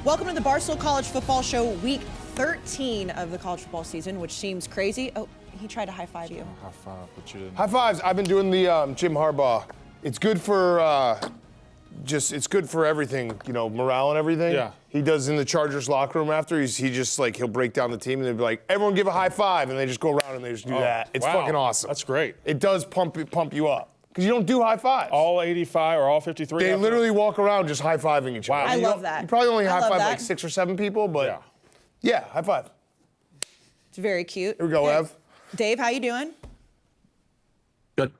Welcome to the Barstool College Football Show, week 13 of the college football season, which seems crazy. Oh, he tried to high-five you. High five, but you didn't. High fives. I've been doing the Jim Harbaugh. It's good for it's good for everything, morale and everything. Yeah. He does in the Chargers locker room after. He'll break down the team and they'll be like, everyone give a high five, and they just go around and they just do that. It's fucking awesome. That's great. It does pump you up. Because you don't do high fives. All 85 or all 53? They literally walk around just high-fiving each other. I love that. You probably only I love high-five that. like 6 or 7 people, but yeah, high five. It's very cute. Here we go, Ev. Dave, how you doing? Good.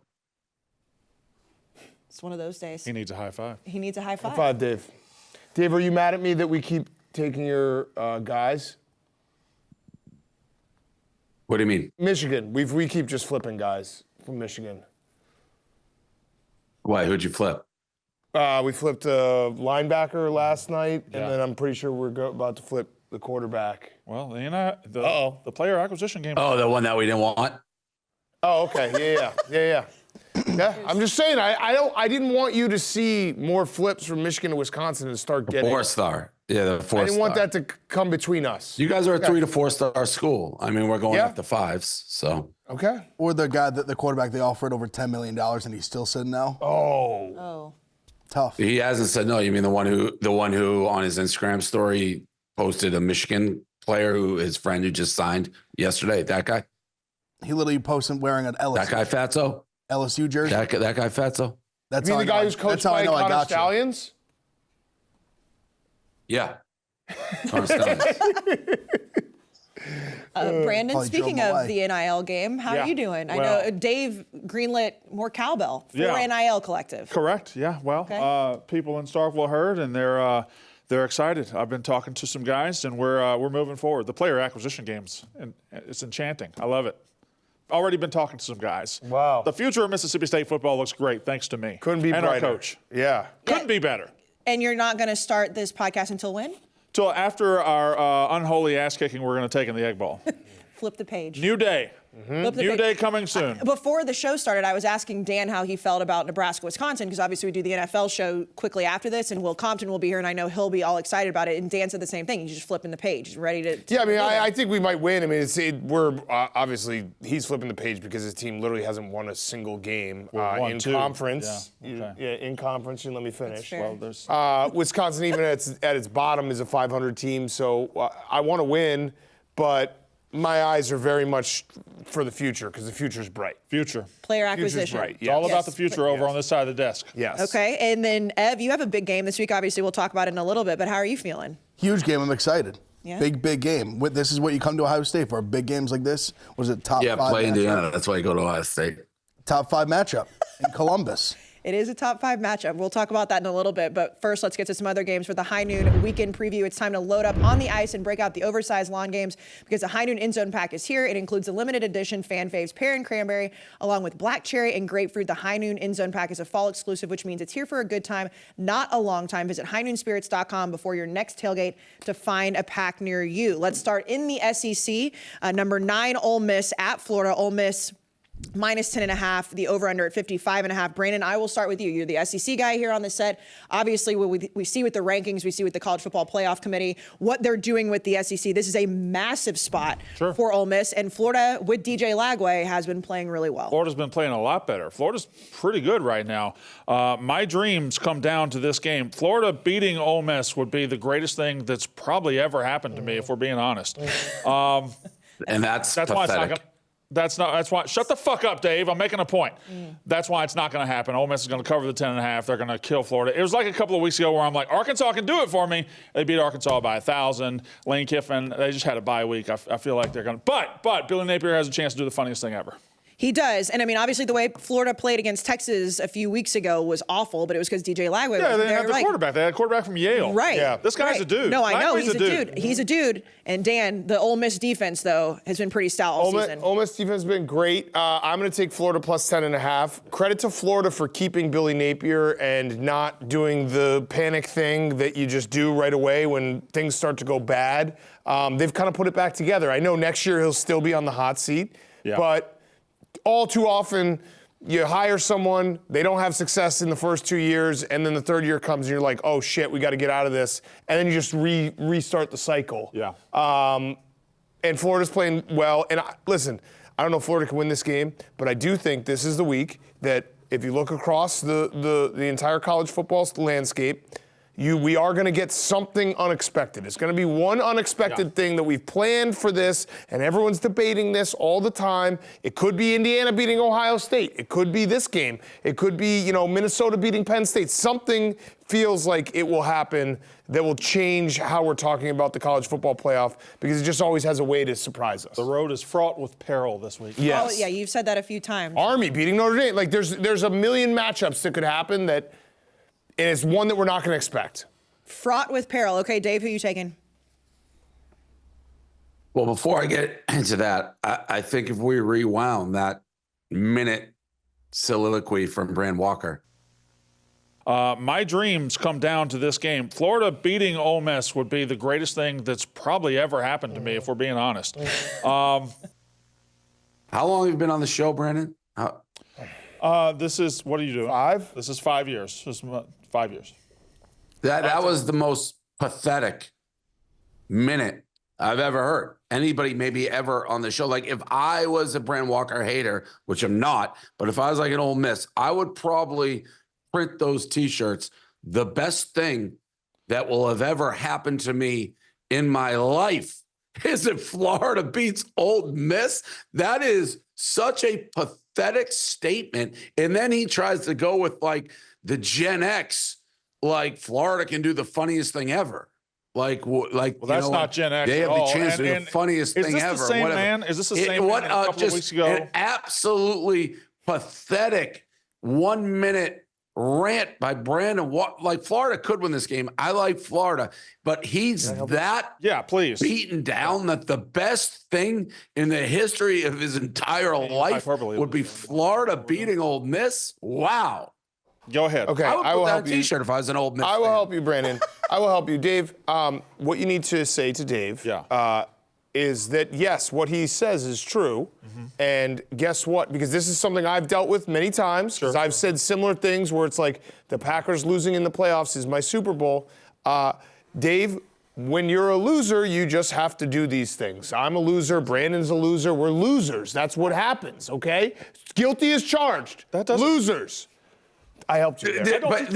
It's one of those days. He needs a high five. He needs a high five. High five, Dave. Dave, are you mad at me that we keep taking your guys? What do you mean? Michigan. We keep just flipping guys from Michigan. Why? Who'd you flip? We flipped a linebacker last night, Yeah. and then I'm pretty sure we're about to flip the quarterback. Well, the player acquisition game. Oh, the one that we didn't want? Oh, okay. Yeah. Yeah, I'm just saying. I didn't want you to see more flips from Michigan to Wisconsin and start getting. 4-star. Yeah, the 4-star. I didn't want that to come between us. You guys are a 3 to 4-star school. I mean, we're going Yeah. up to 5s, so. Okay. Or the guy, the quarterback they offered over $10 million and he's still sitting now. Oh. Tough. He hasn't said no. You mean the one who on his Instagram story posted a Michigan player his friend who just signed yesterday? That guy? He literally posted wearing an That guy Fatso? LSU jersey. That guy Fatso? That's You how mean the I know guy I- who's coached that's how by I know I Connor got you. Stallions? Yeah. Constance. Brandon, Probably speaking drove him of away. the NIL game, how Yeah. are you doing? I Well- know Dave greenlit more cowbell for Yeah. NIL Collective. Correct. Yeah. Well, Okay. people in Starkville heard, and they're excited. I've been talking to some guys, and we're moving forward. The player acquisition games, and it's enchanting. I love it. Already been talking to some guys. Wow. The future of Mississippi State football looks great, thanks to me. Couldn't be and brighter. our coach. Yeah. Couldn't be better. And you're not going to start this podcast until when? Till after our unholy ass kicking we're going to take in the Egg Bowl. Flip the page. New day. Flip the New page. day coming soon. Before the show started, I was asking Dan how he felt about Nebraska, Wisconsin, because obviously we do the NFL show quickly after this, and Will Compton will be here, and I know he'll be all excited about it. And Dan said the same thing. He's just flipping the page, he's ready to. Yeah, I mean, I think we might win. I mean, we're obviously he's flipping the page because his team literally hasn't won a single game won in 2. conference. Yeah, okay. In conference. And let me finish. fair. Well, there's Wisconsin, even at its bottom, is a 500 team. So I want to win, but my eyes are very much for the future because the future's bright. future. Player Future's acquisition. bright. It's Yeah. all about Yes. the future over on this side of the desk. Yes. Okay, and then Ev, you have a big game this week. Obviously, we'll talk about it in a little bit, but how are you feeling? Huge game. I'm excited. Yeah? Big game. This is what you come to Ohio State for. Big games like this. Was it top Yeah, 5 play matchup? Indiana. That's why you go to Ohio State. Top 5 matchup in Columbus. It is a top 5 matchup. We'll talk about that in a little bit, but first let's get to some other games for the High Noon weekend preview. It's time to load up on the ice and break out the oversized lawn games because the High Noon End Zone Pack is here. It includes a limited edition Fan Faves Pear and Cranberry along with Black Cherry and Grapefruit. The High Noon End Zone Pack is a fall exclusive, which means it's here for a good time, not a long time. Visit highnoonspirits.com before your next tailgate to find a pack near you. Let's start in the SEC. Number 9, Ole Miss at Florida. Ole Miss minus 10.5, the over-under at 55.5. Brandon, I will start with you. You're the SEC guy here on the set. Obviously, we see with the rankings, we see with the College Football Playoff Committee, what they're doing with the SEC. This is a massive spot for Ole Miss, and Florida, with DJ Lagway, has been playing really well. Florida's been playing a lot better. Florida's pretty good right now. My dreams come down to this game. Florida beating Ole Miss would be the greatest thing that's probably ever happened to me, if we're being honest. And that's why it's not pathetic. going to. That's why. Shut the fuck up, Dave. I'm making a point. That's why it's not going to happen. Ole Miss is going to cover the 10.5. They're going to kill Florida. It was like a couple of weeks ago where I'm like, Arkansas can do it for me. They beat Arkansas by 1,000. Lane Kiffin, they just had a bye week. I feel like they're going to. But Billy Napier has a chance to do the funniest thing ever. He does. And I mean, obviously, the way Florida played against Texas a few weeks ago was awful, but it was because DJ Lagway Yeah, was they there. had the quarterback. They had a quarterback from Yale. Right. Yeah. This guy's a dude. No, I know. Lagway's He's a dude. He's a dude. And Dan, the Ole Miss defense, though, has been pretty stout all season. Ole Miss defense has been great. I'm going to take Florida plus 10.5. Credit to Florida for keeping Billy Napier and not doing the panic thing that you just do right away when things start to go bad. They've kind of put it back together. I know next year he'll still be on the hot seat, but all too often you hire someone, they don't have success in the first 2 years, and then the third year comes and you're like, oh shit, we got to get out of this. And then you just restart the cycle. Yeah. And Florida's playing well. And listen, I don't know if Florida can win this game, but I do think this is the week that if you look across the entire college football landscape, we are going to get something unexpected. It's going to be one unexpected thing that we've planned for this, and everyone's debating this all the time. It could be Indiana beating Ohio State. It could be this game. It could be, Minnesota beating Penn State. Something feels like it will happen that will change how we're talking about the college football playoff, because it just always has a way to surprise us. The road is fraught with peril this week. Yes. Oh, yeah, you've said that a few times. Army beating Notre Dame. Like, there's a million matchups that could happen and it's one that we're not going to expect. Fraught with peril. Okay, Dave, who are you taking? Well, before I get into that, I think if we rewound that minute soliloquy from Brand Walker. My dreams come down to this game. Florida beating Ole Miss would be the greatest thing that's probably ever happened to me, if we're being honest. How long have you been on the show, Brandon? This is, what are you doing? 5? This is 5 years. This is 5 years. That was the most pathetic minute I've ever heard. Anybody maybe ever on the show. Like, if I was a Brand Walker hater, which I'm not, but if I was like an Ole Miss, I would probably print those T-shirts. The best thing that will have ever happened to me in my life is if Florida beats Ole Miss. That is such a pathetic statement. And then he tries to go with like the Gen X, like Florida can do the funniest thing ever. Well, that's not Gen X They at have all. the chance to do the funniest thing ever. Is this the same man? Is this the same man a couple of weeks ago? An absolutely pathetic 1 minute rant by Brandon. Like, Florida could win this game. I like Florida, but he's please beaten down that the best thing in the history of his entire life would be Florida beating Ole Miss. Wow. Go ahead. Okay, I will help you. T-shirt if I was an Ole Miss. I will help you, Brandon. I will help you, Dave. What you need to say to Dave is that, yes, what he says is true. Mm-hmm. And guess what? Because this is something I've dealt with many times. Because I've said similar things where it's like the Packers losing in the playoffs is my Super Bowl. Dave, when you're a loser, you just have to do these things. I'm a loser. Brandon's a loser. We're losers. That's what happens, okay? Guilty as charged. Losers. I helped you there. But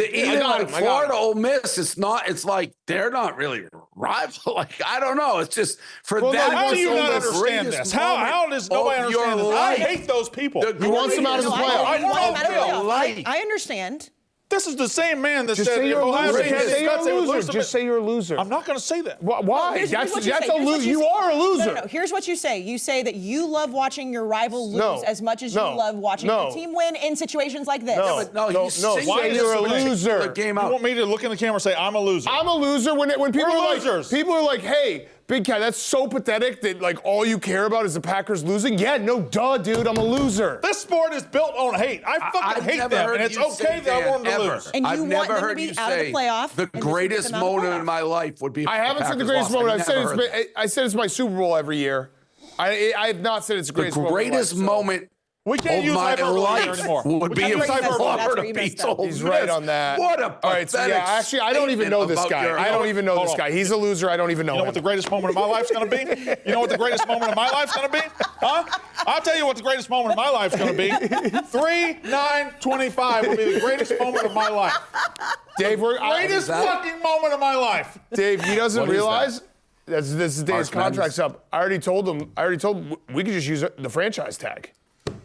Florida, Ole Miss, it's like they're not really rival. Like, I don't know. It's just how do you not understand this? How does nobody understand this? I hate those people. He wants them out of the playoffs. I understand. This is the same man that just said if Ohio State had his guts, they would lose. Just say you're a loser. I'm not going to say that. Why? That's a loser. You are a loser. No. Here's what you say. You say that you love watching your rival lose as much as you love watching your team win in situations like this. No. Why you're a loser? You want me to look in the camera and say I'm a loser? I'm a loser when people are losers. People are like, hey, Big Cat, that's so pathetic that like all you care about is the Packers losing. Yeah, no, duh, dude, I'm a loser. This sport is built on hate. I fucking hate them, and it's okay that I want them to lose. And you want them to be out of the playoff. The greatest moment in my life would be. I haven't said the greatest moment. I said it's my Super Bowl every year. I have not said it's the greatest moment. The greatest moment. We can't use hyperbole anymore. Would be if Florida beats Ole Miss. He's right on that. What a pathetic actually, I don't even know this guy. I don't even know this guy. He's a loser. I don't even know him. You know what the greatest moment of my life's going to be? You know what the greatest moment of my life's going to be? Huh? I'll tell you what the greatest moment of my life's going to be. 3/9/25 will be the greatest moment of my life. Dave, greatest fucking moment of my life. Dave, he doesn't realize. This is Dave's contract's up. I already told him we could just use the franchise tag.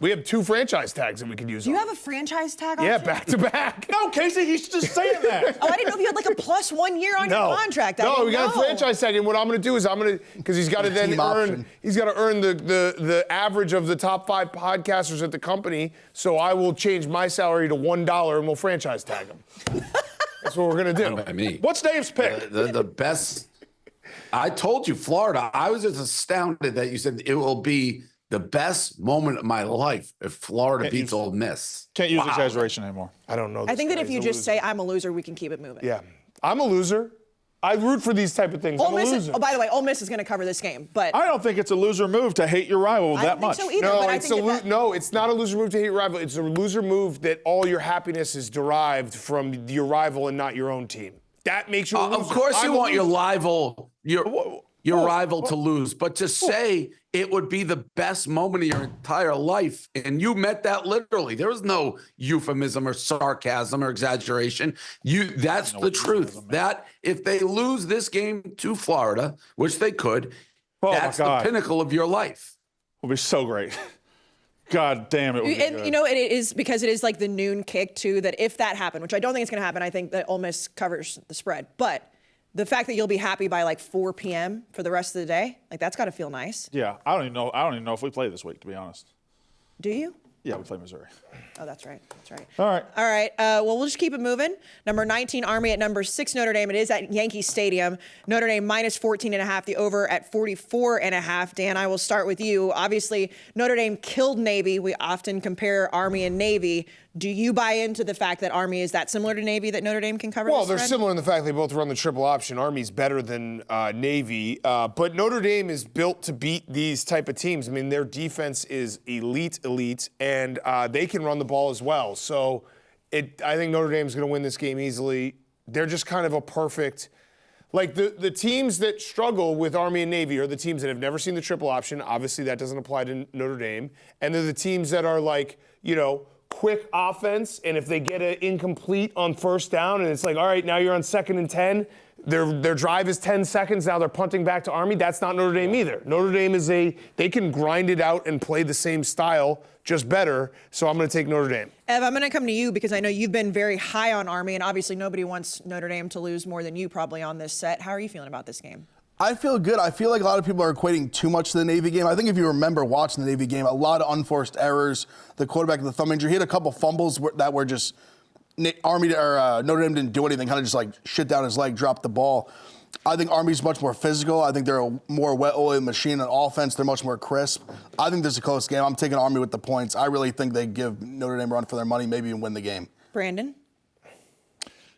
We have 2 franchise tags that we could use. Do you have a franchise tag on? Yeah, back to back. No, Casey, he's just saying that. I didn't know if you had like a plus 1 year on your contract. We got a franchise tag, and what I'm going to do is because he's got to then earn the average of the top 5 podcasters at the company. So I will change my salary to $1 and we'll franchise tag him. That's what we're going to do. What's Dave's pick? The best. I told you, Florida. I was just astounded that you said it will be the best moment of my life if Florida beats Ole Miss. Can't use exaggeration anymore. I don't know. I think that if you just say I'm a loser, we can keep it moving. Yeah. I'm a loser. I root for these type of things. I'm a loser. Oh, by the way, Ole Miss is going to cover this game, but I don't think it's a loser move to hate your rival that much. I don't think so either. No, but I it's think no, it's not a loser move to hate your rival. It's a loser move that all your happiness is derived from your rival and not your own team. That makes you a loser. Of course, you want your rival, your rival to lose, but to say it would be the best moment of your entire life, and you meant that literally. There was no euphemism or sarcasm or exaggeration. That's the truth. That if they lose this game to Florida, which they could, that's the pinnacle of your life. It'll be so great. God damn it. And, you know, it is because it is like the noon kick, too, that if that happened, which I don't think it's going to happen, I think that Ole Miss covers the spread. But the fact that you'll be happy by like 4 p.m. for the rest of the day, like that's got to feel nice. Yeah, I don't even know if we play this week, to be honest. Do you? Yeah, we play Missouri. Oh, that's right. That's right. All right. All right. Well, we'll just keep it moving. Number 19, Army at number 6, Notre Dame. It is at Yankee Stadium. Notre Dame minus 14.5, the over at 44.5. Dan, I will start with you. Obviously, Notre Dame killed Navy. We often compare Army and Navy. Do you buy into the fact that Army is that similar to Navy that Notre Dame can cover? Well, they're similar in the fact they both run the triple option. Army's better than Navy, but Notre Dame is built to beat these type of teams. I mean, their defense is elite, and they can run the ball as well. So I think Notre Dame's going to win this game easily. They're just kind of a perfect, like the teams that struggle with Army and Navy are the teams that have never seen the triple option. Obviously, that doesn't apply to Notre Dame. And they're the teams that are like, quick offense, and if they get it incomplete on first down, and it's like, all right, now you're on 2nd and 10, their drive is 10 seconds, now they're punting back to Army. That's not Notre Dame either. Notre Dame they can grind it out and play the same style, just better, so I'm going to take Notre Dame. Ev, I'm going to come to you because I know you've been very high on Army, and obviously nobody wants Notre Dame to lose more than you probably on this set. How are you feeling about this game? I feel good. I feel like a lot of people are equating too much to the Navy game. I think if you remember watching the Navy game, a lot of unforced errors. The quarterback with the thumb injury, he had a couple fumbles that were just Army or Notre Dame didn't do anything, kind of just like shit down his leg, dropped the ball. I think Army's much more physical. I think they're a more well-oiled machine on offense. They're much more crisp. I think this is a close game. I'm taking Army with the points. I really think they give Notre Dame a run for their money, maybe even win the game. Brandon?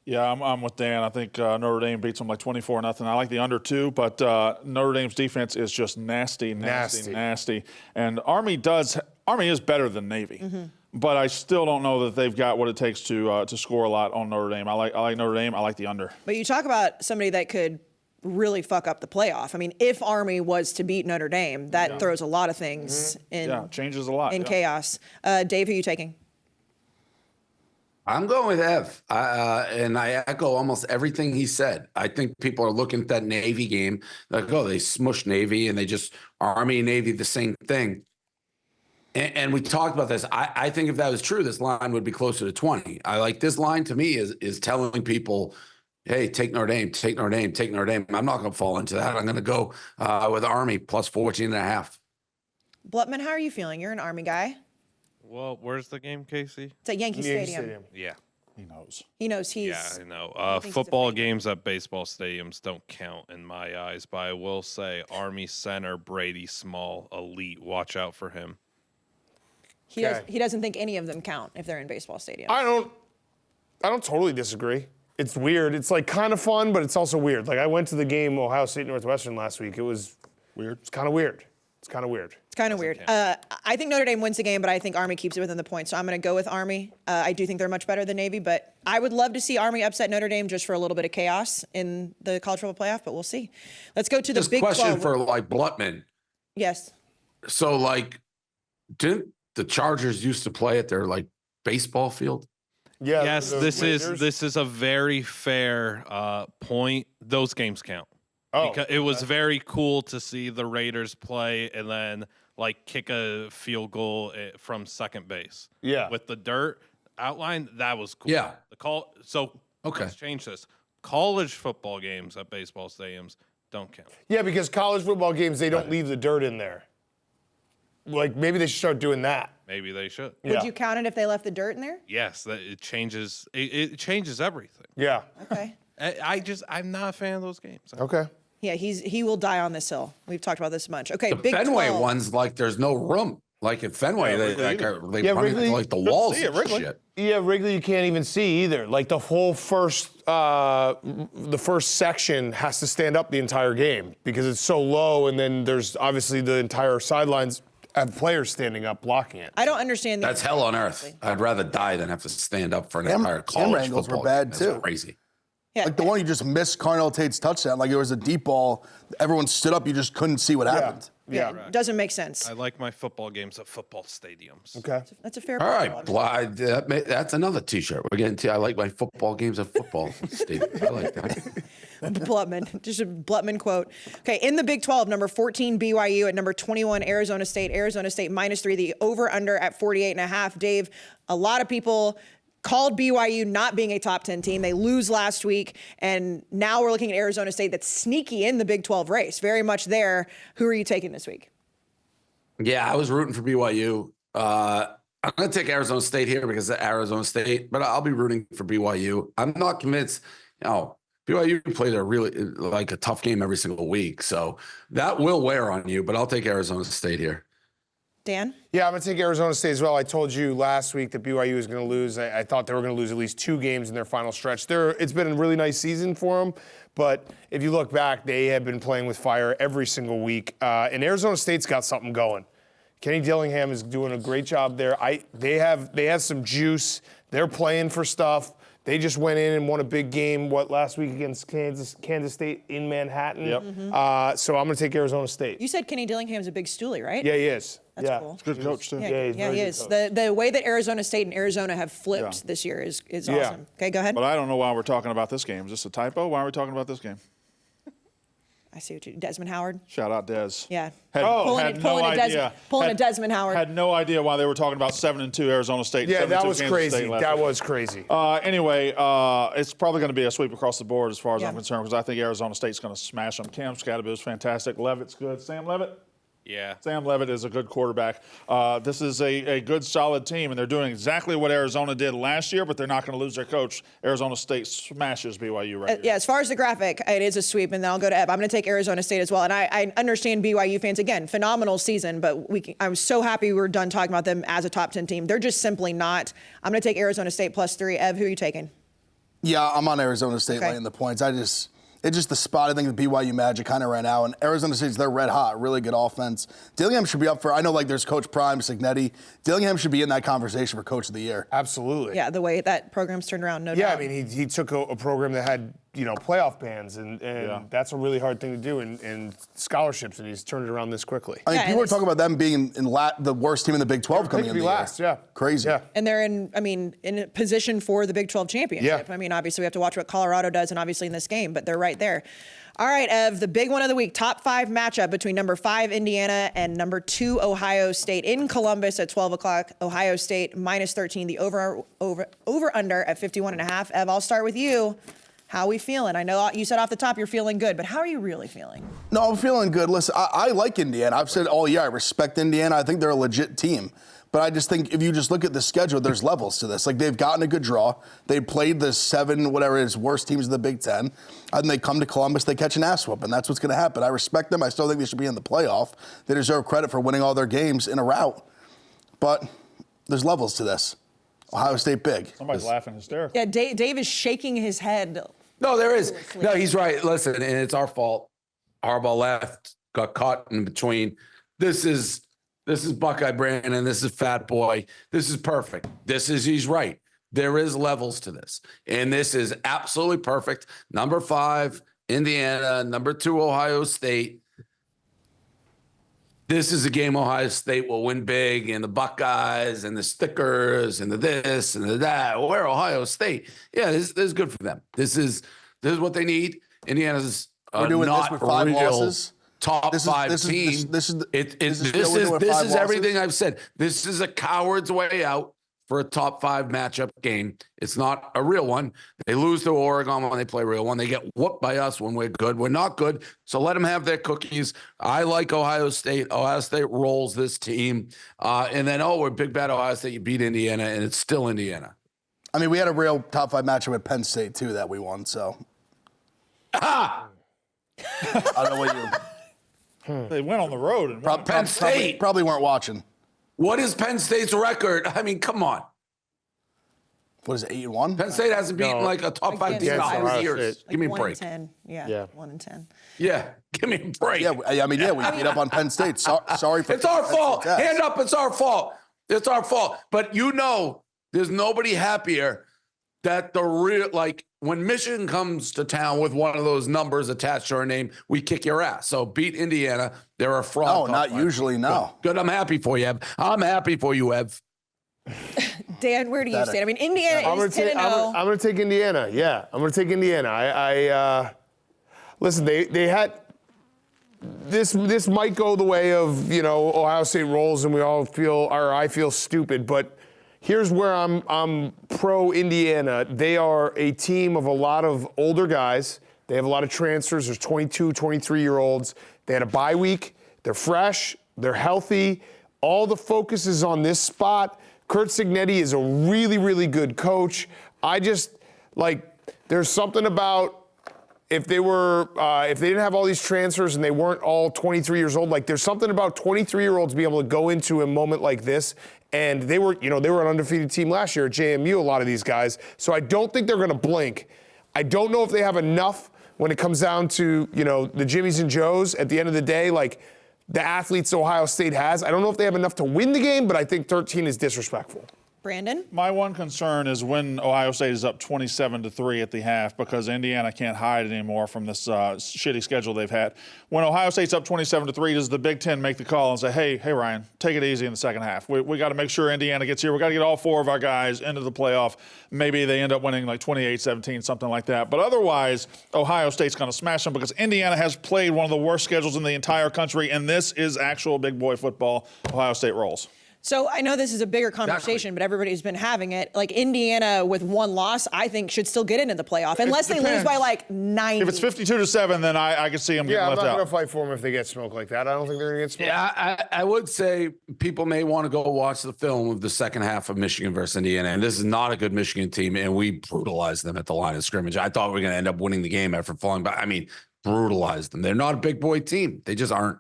Yeah, I'm with Dan. I think Notre Dame beats them like 24-0. I like the under 2, but Notre Dame's defense is just nasty. And Army is better than Navy, but I still don't know that they've got what it takes to score a lot on Notre Dame. I like Notre Dame. I like the under. But you talk about somebody that could really fuck up the playoff. I mean, if Army was to beat Notre Dame, that throws a lot of things in changes a lot in chaos. Dave, who are you taking? I'm going with Ev, and I echo almost everything he said. I think people are looking at that Navy game like, oh, they smushed Navy, and they just Army and Navy the same thing. And we talked about this. I think if that was true, this line would be closer to 20. I like this line to me is telling people, hey, take Notre Dame, take Notre Dame, take Notre Dame. I'm not going to fall into that. I'm going to go with Army plus 14.5. Blutman, how are you feeling? You're an Army guy. Well, where's the game, Casey? It's at Yankee Stadium. Yeah. He knows. He knows he's. Yeah, I know. Football games at baseball stadiums don't count in my eyes, but I will say Army center Brady Small, elite. Watch out for him. He doesn't think any of them count if they're in baseball stadiums. I don't totally disagree. It's weird. It's like kind of fun, but it's also weird. Like I went to the game Ohio State Northwestern last week. It was weird. It's kind of weird. It's kind of weird. I think Notre Dame wins the game, but I think Army keeps it within the points. So I'm going to go with Army. I do think they're much better than Navy, but I would love to see Army upset Notre Dame just for a little bit of chaos in the college football playoff, but we'll see. Let's go to the Big 12. Question for like Blutman. Yes. So like, didn't the Chargers used to play at their like baseball field? Yeah. Yes, this is a very fair point. Those games count. Because it was very cool to see the Raiders play and then like kick a field goal from second base. Yeah. With the dirt outline, that was cool. Yeah. Let's change this. College football games at baseball stadiums don't count. Yeah, because college football games, they don't leave the dirt in there. Like maybe they should start doing that. Maybe they should. Would you count it if they left the dirt in there? Yes, it changes. It changes everything. Yeah. Okay. I'm not a fan of those games. Okay. Yeah, he will die on this hill. We've talked about this much. Okay, The Big Fenway 12. one's like there's no room. Like at Fenway, Yeah, they run Wrigley- into like the walls see it, and Wrigley. shit. Yeah, Wrigley, you can't even see either. Like the whole the first section has to stand up the entire game because it's so low, and then there's obviously the entire sidelines have players standing up blocking it. I don't understand. That's hell on earth. I'd rather die than have to stand up for an entire college camera angles football were bad, game. too. That's crazy. Yeah. Like the one you just missed Carnell Tate's touchdown. Like it was a deep ball. Everyone stood up. You just couldn't see what happened. Yeah, doesn't make sense. I like my football games at football stadiums. Okay. That's a fair All point. right, that's another T-shirt. We're getting to. I like my football games at football stadium. I like that. Blutman, just a Blutman quote. Okay, in the Big 12, number 14 BYU at number 21 Arizona State. Arizona State -3. The over/under at 48.5. Dave, a lot of people called BYU not being a top 10 team. They lose last week, and now we're looking at Arizona State that's sneaky in the Big 12 race, very much there. Who are you taking this week? Yeah, I was rooting for BYU. I'm going to take Arizona State here because of Arizona State, but I'll be rooting for BYU. I'm not convinced. BYU played a really like a tough game every single week, so that will wear on you. But I'll take Arizona State here. Dan? Yeah, I'm going to take Arizona State as well. I told you last week that BYU was going to lose. I thought they were going to lose at least 2 games in their final stretch. It's been a really nice season for them, but if you look back, they have been playing with fire every single week. And Arizona State's got something going. Kenny Dillingham is doing a great job there. They have some juice. They're playing for stuff. They just went in and won a big game, last week against Kansas State in Manhattan. Yep. So I'm going to take Arizona State. You said Kenny Dillingham's a big stoolie, right? Yeah, he is. That's yeah. cool. Good coach, too. Yeah, he's very he good is. coach. The way that Arizona State and Arizona have flipped this year is awesome. Okay, go ahead. But I don't know why we're talking about this game. Is this a typo? Why are we talking about this game? I see what you Desmond Howard. Shout out Des. Yeah. Had no idea. Pulling a Desmond Howard. Had no idea why they were talking about 7-2 Arizona State. Yeah, 7-2 that was Kansas crazy. State last That week. was crazy. Anyway, it's probably going to be a sweep across the board as far as Yeah. I'm concerned because I think Arizona State's going to smash them. Cam Scatterby is fantastic. Levitt's good. Sam Levitt? Yeah. Sam Levitt is a good quarterback. This is a good, solid team, and they're doing exactly what Arizona did last year, but they're not going to lose their coach. Arizona State smashes BYU right here. Yeah, as far as the graphic, it is a sweep, and then I'll go to Eb. I'm going to take Arizona State as well, and I understand BYU fans. Again, phenomenal season, but I'm so happy we were done talking about them as a top 10 team. They're just simply not. I'm going to take Arizona State +3. Ev, who are you taking? Yeah, I'm on Arizona State laying the points. It's just the spot. I think the BYU magic kind of ran out, and Arizona State's they're red hot, really good offense. Dillingham should be up for. I know there's Coach Prime, Signetti. Dillingham should be in that conversation for Coach of the Year. Absolutely. Yeah, the way that program's turned around, no doubt. Yeah, I mean, he took a program that had, playoff bans, and that's a really hard thing to do in scholarships, and he's turned it around this quickly. I mean, people are talking about them being the worst team in the Big 12 coming They in could the be last, year. yeah. Crazy. Yeah. And they're in a position for the Big 12 championship. Yeah. I mean, obviously we have to watch what Colorado does and obviously in this game, but they're right there. All right, Ev, the big one of the week, top 5 matchup between number 5 Indiana and number 2 Ohio State in Columbus at 12 o'clock. Ohio State -13, the over-under at 51.5. Ev, I'll start with you. How are we feeling? I know you said off the top you're feeling good, but how are you really feeling? No, I'm feeling good. Listen, I like Indiana. I've said all year I respect Indiana. I think they're a legit team. But I just think if you just look at the schedule, there's levels to this. Like, they've gotten a good draw. They played the 7, whatever it is, worst teams in the Big Ten. And they come to Columbus, they catch an ass whoop, and that's what's going to happen. I respect them. I still think they should be in the playoff. They deserve credit for winning all their games in a rout. But there's levels to this. Ohio State big. Somebody's laughing hysterically. Yeah, Dave is shaking his head. No, there is. No, he's right. Listen, and it's our fault. Harbaugh left, got caught in between. This is Buckeye Brandon. This is Fat Boy. This is perfect. He's right. There is levels to this. And this is absolutely perfect. Number 5, Indiana. Number 2, Ohio State. This is a game Ohio State will win big, and the Buckeyes and the stickers and the this and the that. We're Ohio State. Yeah, this is good for them. This is what they need. Indiana's We're doing not this with 5 real losses. top This is- 5 this is- team. this is- This this is real we're doing 5 everything losses? I've said. This is a coward's way out for a top 5 matchup game. It's not a real one. They lose to Oregon when they play a real one. They get whooped by us when we're good. We're not good. So let them have their cookies. I like Ohio State. Ohio State rolls this team. And then, we're big bad Ohio State. You beat Indiana, and it's still Indiana. I mean, we had a real top 5 matchup at Penn State, too, that we won, so. Ah! I don't know what you... They went on the road and won. Penn State. Probably weren't watching. What is Penn State's record? I mean, come on. What is it, 8-1? Penn State hasn't beaten like a top 5 team in Against 100 Ohio years. State. Give me a 1 break. in 10. Yeah, Yeah. 1 in 10. Yeah, give me a break. Yeah, we beat up on Penn State. Sorry for It's our Penn fault. State's ass. Hand up, it's our fault. It's our fault. But there's nobody happier that the real, like, when Michigan comes to town with one of those numbers attached to our name, we kick your ass. So beat Indiana. They're a fraud. No, not usually, no. Good. I'm happy for you, Ev. I'm happy for you, Ev. Dan, where do you stand? I mean, Indiana is 10-0. I'm going to take Indiana. Yeah, I'm going to take Indiana. Listen, they had this might go the way of, Ohio State rolls and I feel stupid, but here's where I'm pro Indiana. They are a team of a lot of older guys. They have a lot of transfers. There's 22, 23-year-olds. They had a bye week. They're fresh. They're healthy. All the focus is on this spot. Kurt Cignetti is a really, really good coach. There's something about if they didn't have all these transfers and they weren't all 23 years old, there's something about 23-year-olds being able to go into a moment like this. And they were an undefeated team last year at JMU, a lot of these guys. So I don't think they're going to blink. I don't know if they have enough when it comes down to, the Jimmies and Joes at the end of the day, the athletes Ohio State has. I don't know if they have enough to win the game, but I think 13 is disrespectful. Brandon? My one concern is when Ohio State is up 27-3 at the half, because Indiana can't hide anymore from this shitty schedule they've had. When Ohio State's up 27-3, does the Big Ten make the call and say, hey, Ryan, take it easy in the second half. We got to make sure Indiana gets here. We got to get all 4 of our guys into the playoff. Maybe they end up winning 28-17, something like that. But otherwise, Ohio State's going to smash them because Indiana has played one of the worst schedules in the entire country, and this is actual big boy football. Ohio State rolls. So I know this is a bigger conversation, but everybody's been having it. Indiana with 1 loss, I think should still get into the playoff unless they lose by 90. If it's 52-7, then I can see them getting left out. I'm not going to fight for them if they get smoked like that. I don't think they're going to get smoked. Yeah, I would say people may want to go watch the film of the second half of Michigan versus Indiana. And this is not a good Michigan team, and we brutalized them at the line of scrimmage. I thought we were going to end up winning the game after falling back. Brutalized them. They're not a big boy team. They just aren't.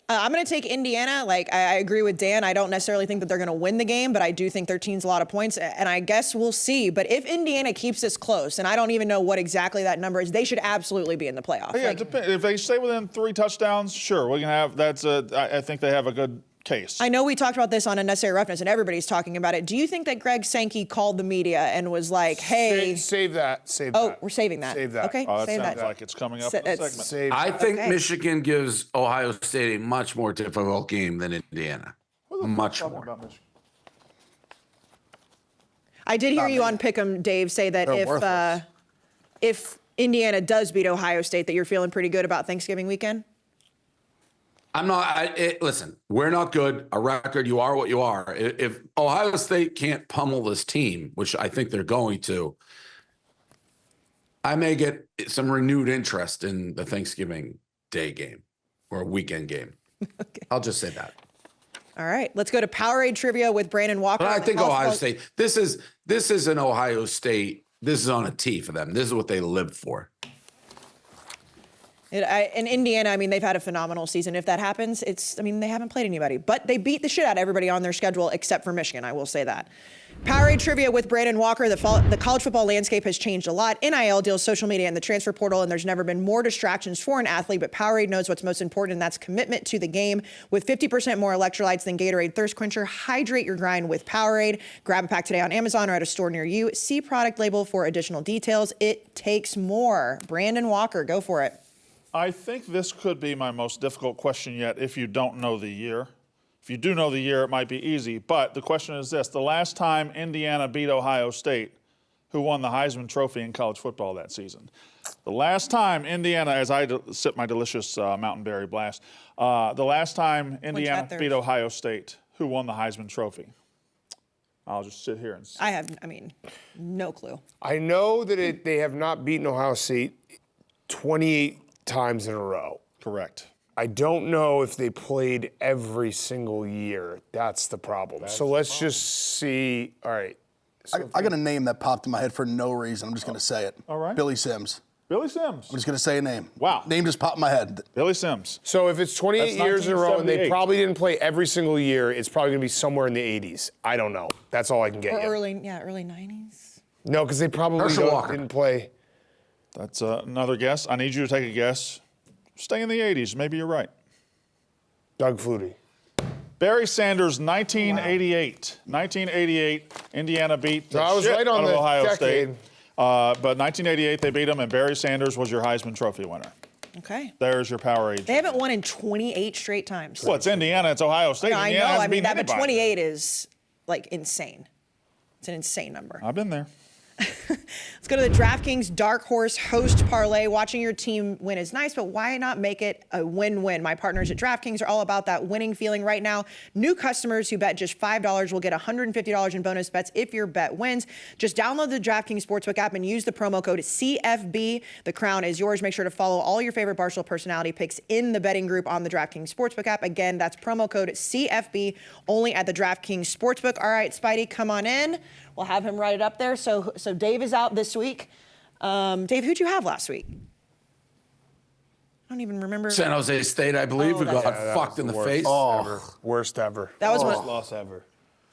I'm going to take Indiana. I agree with Dan. I don't necessarily think that they're going to win the game, but I do think 13's a lot of points, and I guess we'll see. But if Indiana keeps this close, and I don't even know what exactly that number is, they should absolutely be in the playoff. Yeah, if they stay within 3 touchdowns, sure, we can have. I think they have a good case. I know we talked about this on Unnecessary Roughness, and everybody's talking about it. Do you think that Greg Sankey called the media and was like, hey... Save that. Oh, we're saving that. Save that. Okay, that save sounds that. like it's coming up in a segment. I think Michigan gives Ohio State a much more difficult game than Indiana. Much more. I did hear you on Pick'em, Dave, say that if Indiana does beat Ohio State, that you're feeling pretty good about Thanksgiving weekend? I'm not. Listen, we're not good. A record, you are what you are. If Ohio State can't pummel this team, which I think they're going to, I may get some renewed interest in the Thanksgiving Day game or weekend game. Okay. I'll just say that. All right, let's go to Powerade Trivia with Brandon Walker. But I think Ohio State. This is an Ohio State. This is on a tee for them. This is what they live for. In Indiana, they've had a phenomenal season. If that happens, they haven't played anybody. But they beat the shit out of everybody on their schedule except for Michigan, I will say that. Powerade Trivia with Brandon Walker. The college football landscape has changed a lot. NIL deals, social media, and the transfer portal, and there's never been more distractions for an athlete, but Powerade knows what's most important, and that's commitment to the game. With 50% more electrolytes than Gatorade Thirst Quencher, hydrate your grind with Powerade. Grab a pack today on Amazon or at a store near you. See product label for additional details. It takes more. Brandon Walker, go for it. I think this could be my most difficult question yet if you don't know the year. If you do know the year, it might be easy. But the question is this. The last time Indiana beat Ohio State, who won the Heisman Trophy in college football that season? The last time Indiana, as I sip my delicious Mountain Berry Blast, the last time Indiana beat Ohio State, who won the Heisman Trophy? I'll just sit here and see. I have, no clue. I know that they have not beaten Ohio State 28 times in a row. Correct. I don't know if they played every single year. That's the problem. Let's just see. All right. I got a name that popped in my head for no reason. I'm just going to say it. All right. Billy Sims. Billy Sims. I'm just going to say a name. Wow. Name just popped in my head. Billy Sims. So if it's 28 That's years in a row and they 1978. probably didn't play every single year, it's probably going to be somewhere in the 80s. I don't know. That's all I can get Or you. early 90s. No, because they probably Herschel Walker. didn't play. That's another guess. I need you to take a guess. Stay in the 80s. Maybe you're right. Doug Flutie. Barry Sanders, 1988. 1988, Indiana beat the I was shit right on out of the Ohio decade. State. But 1988, they beat them, and Barry Sanders was your Heisman Trophy winner. Okay. There's your Powerade. They haven't won in 28 straight times. Well, it's Indiana. It's Ohio State. I Indiana know. hasn't I mean, beaten that, but anybody. 28 is like insane. It's an insane number. I've been there. Let's go to the DraftKings Dark Horse Host Parlay. Watching your team win is nice, but why not make it a win-win? My partners at DraftKings are all about that winning feeling right now. New customers who bet just $5 will get $150 in bonus bets if your bet wins. Just download the DraftKings Sportsbook app and use the promo code CFB. The crown is yours. Make sure to follow all your favorite Barstool personality picks in the betting group on the DraftKings Sportsbook app. Again, that's promo code CFB only at the DraftKings Sportsbook. All right, Spidey, come on in. We'll have him write it up there. So Dave is out this week. Dave, who'd you have last week? I don't even remember. San Jose State, I believe, Oh, who that's got right. That fucked was in the the worst face. ever. Worst ever. That was worst one- loss ever.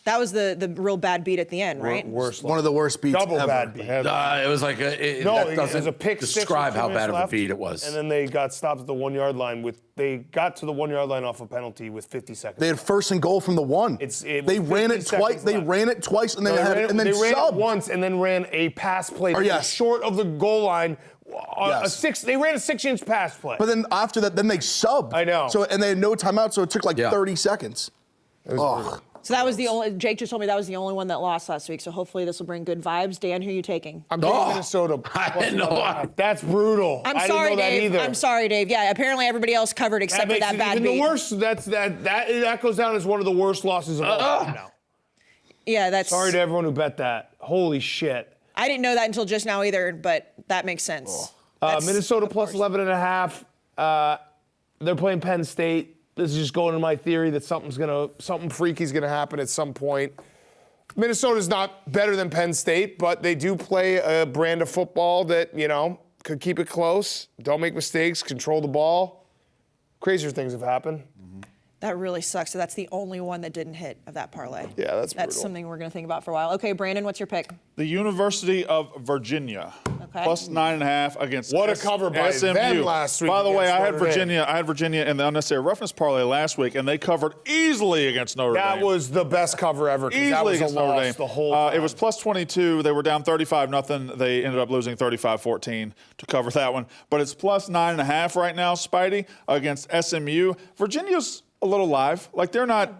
That was the real bad beat at the end, right? Worst. One of the worst beats Double ever. bad beat. It was like No, that it was doesn't a pick six with describe 2 how minutes bad of a left, beat it was. And then they got stopped at the 1 yard line they got to the 1 yard line off a penalty with 50 seconds. They had first and goal from the 1. was They ran 50 it twice. seconds They left. ran it twice, and No, they ran it subbed. once and then ran a pass play that was yes. short of the goal line. Yes. They ran a 6-inch pass play. But then after that, then they subbed. I know. So and they had no timeout, so it took like Yeah. 30 seconds. So that was the only. Jake just told me that was the only one that lost last week. So hopefully this will bring good vibes. Dan, who are you taking? I'm taking Minnesota. I didn't know. That's brutal. I'm I sorry, didn't know Dave. that either. I'm sorry, Dave. Yeah, apparently everybody else covered except for makes that it bad even beat. the worst. That goes down as one of the worst losses of all time now. Yeah, that's. Sorry to everyone who bet that. Holy shit. I didn't know that until just now either, but that makes sense. That's- Minnesota plus 11.5. They're playing Penn State. This is just going to my theory that something freaky is gonna happen at some point. Minnesota's not better than Penn State, but they do play a brand of football that could keep it close. Don't make mistakes. Control the ball. Crazier things have happened. That really sucks. So that's the only one that didn't hit of that parlay. Yeah, that's brutal. something we're going to think about for a while. Okay, Brandon, what's your pick? The University of Virginia. Okay. Plus 9.5 against What a cover by SMU. them last week By the way, against I had Notre Dame. Virginia. I had Virginia in the unnecessary roughness parlay last week, and they covered easily against Notre Dame. That was the best cover ever. 'Cause that Easily was a against Notre Dame. loss the whole time. It was plus 22. They were down 35-0. They ended up losing 35-14 to cover that one. But it's plus 9.5 right now, Spidey, against SMU. Virginia's a little live. Like they're not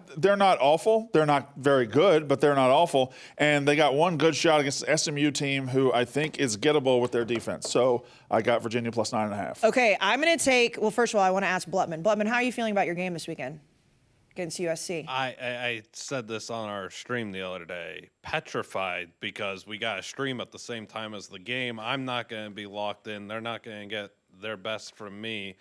awful. They're not very good, but they're not awful. And they got one good shot against the SMU team, who I think is gettable with their defense. So I got Virginia plus 9.5. Okay, I'm going to take. Well, first of all, I want to ask Blutman. Blutman, how are you feeling about your game this weekend against USC? I said this on our stream the other day. Petrified because we got a stream at the same time as the game. I'm not going to be locked in. They're not going to get their best from me.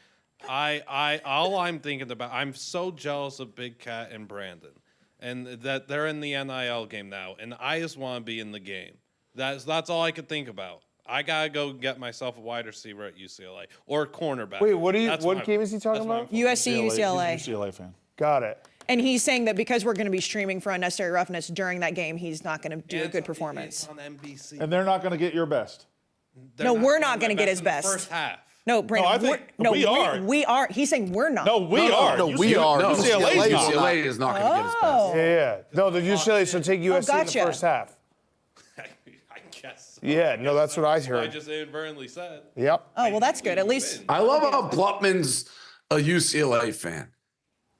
All I'm thinking about, I'm so jealous of Big Cat and Brandon, and that they're in the NIL game now, and I just want to be in the game. That's all I could think about. I gotta go get myself a wide receiver at UCLA or a cornerback. Wait, what game is he talking that's my about? phone. USC, UCLA. He's a UCLA fan. Got it. And he's saying that because we're going to be streaming for Unnecessary Roughness during that game, he's not going to do a good performance. It's on NBC. And they're not going to get your best. No, we're not going to get his in the best. first half. No, Brandon. I think we are. We are. He's saying we're not. No, we are. no, we are. No, UCLA 's not. UCLA is not going to get his best. Yeah. No, the UCLA, so take USC in gotcha. the first half. I guess. Yeah, no, that's what I I heard. just inadvertently said. Yep. Oh, well, that's good. At least. I love how Blutman's a UCLA fan.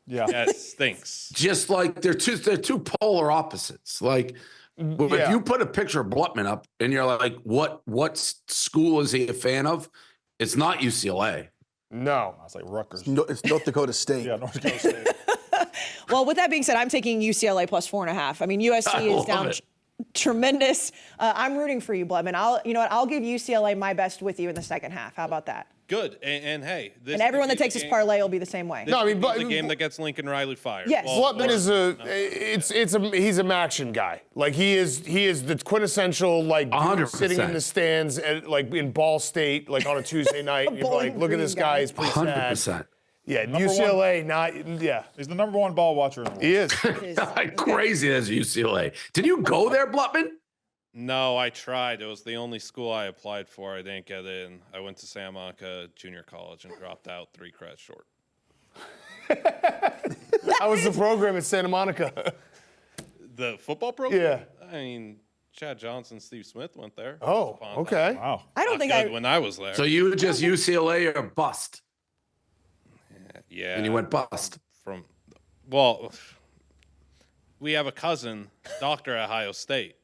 Yeah. Yeah, it stinks. Just like they're two polar opposites. Like if Yeah. you put a picture of Blutman up and you're like, what school is he a fan of? It's not UCLA. No. I was like Rutgers. No, it's North Dakota State. Yeah, North Dakota State. Well, with that being said, I'm taking UCLA plus 4.5. I mean, USC is love down it. tremendous. I'm rooting for you, Blutman. You know what? I'll give UCLA my best with you in the second half. How about that? Good. And hey, this And everyone could that be takes the this game- parlay will be the same way. This No, I mean, could be but- the game that gets Lincoln Riley fired. Yes. Blutman is he's a action guy. Like he is the quintessential like dude 100%. sitting in the stands at, like in Ball State like on a Tuesday night. And you're Bowling like, look at this green guy. guy. He's pretty sad. 100%. Yeah, UCLA, not yeah. He's the number one ball watcher in the world. He is. Crazy as UCLA. Did you go there, Blutman? No, I tried. It was the only school I applied for. I didn't get in. I went to Santa Monica Junior College and dropped out 3 credits short. How was the program at Santa Monica? The football program? Yeah. I mean, Chad Johnson, Steve Smith went there. Oh, okay. Wow. I don't Not think good when I was there. So you were just UCLA or bust? yeah. And you went bust. Well, we have a cousin, doctor at Ohio State.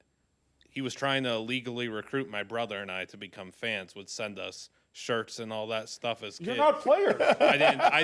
He was trying to illegally recruit my brother and I to become fans, would send us shirts and all that stuff as kids. You're not players. I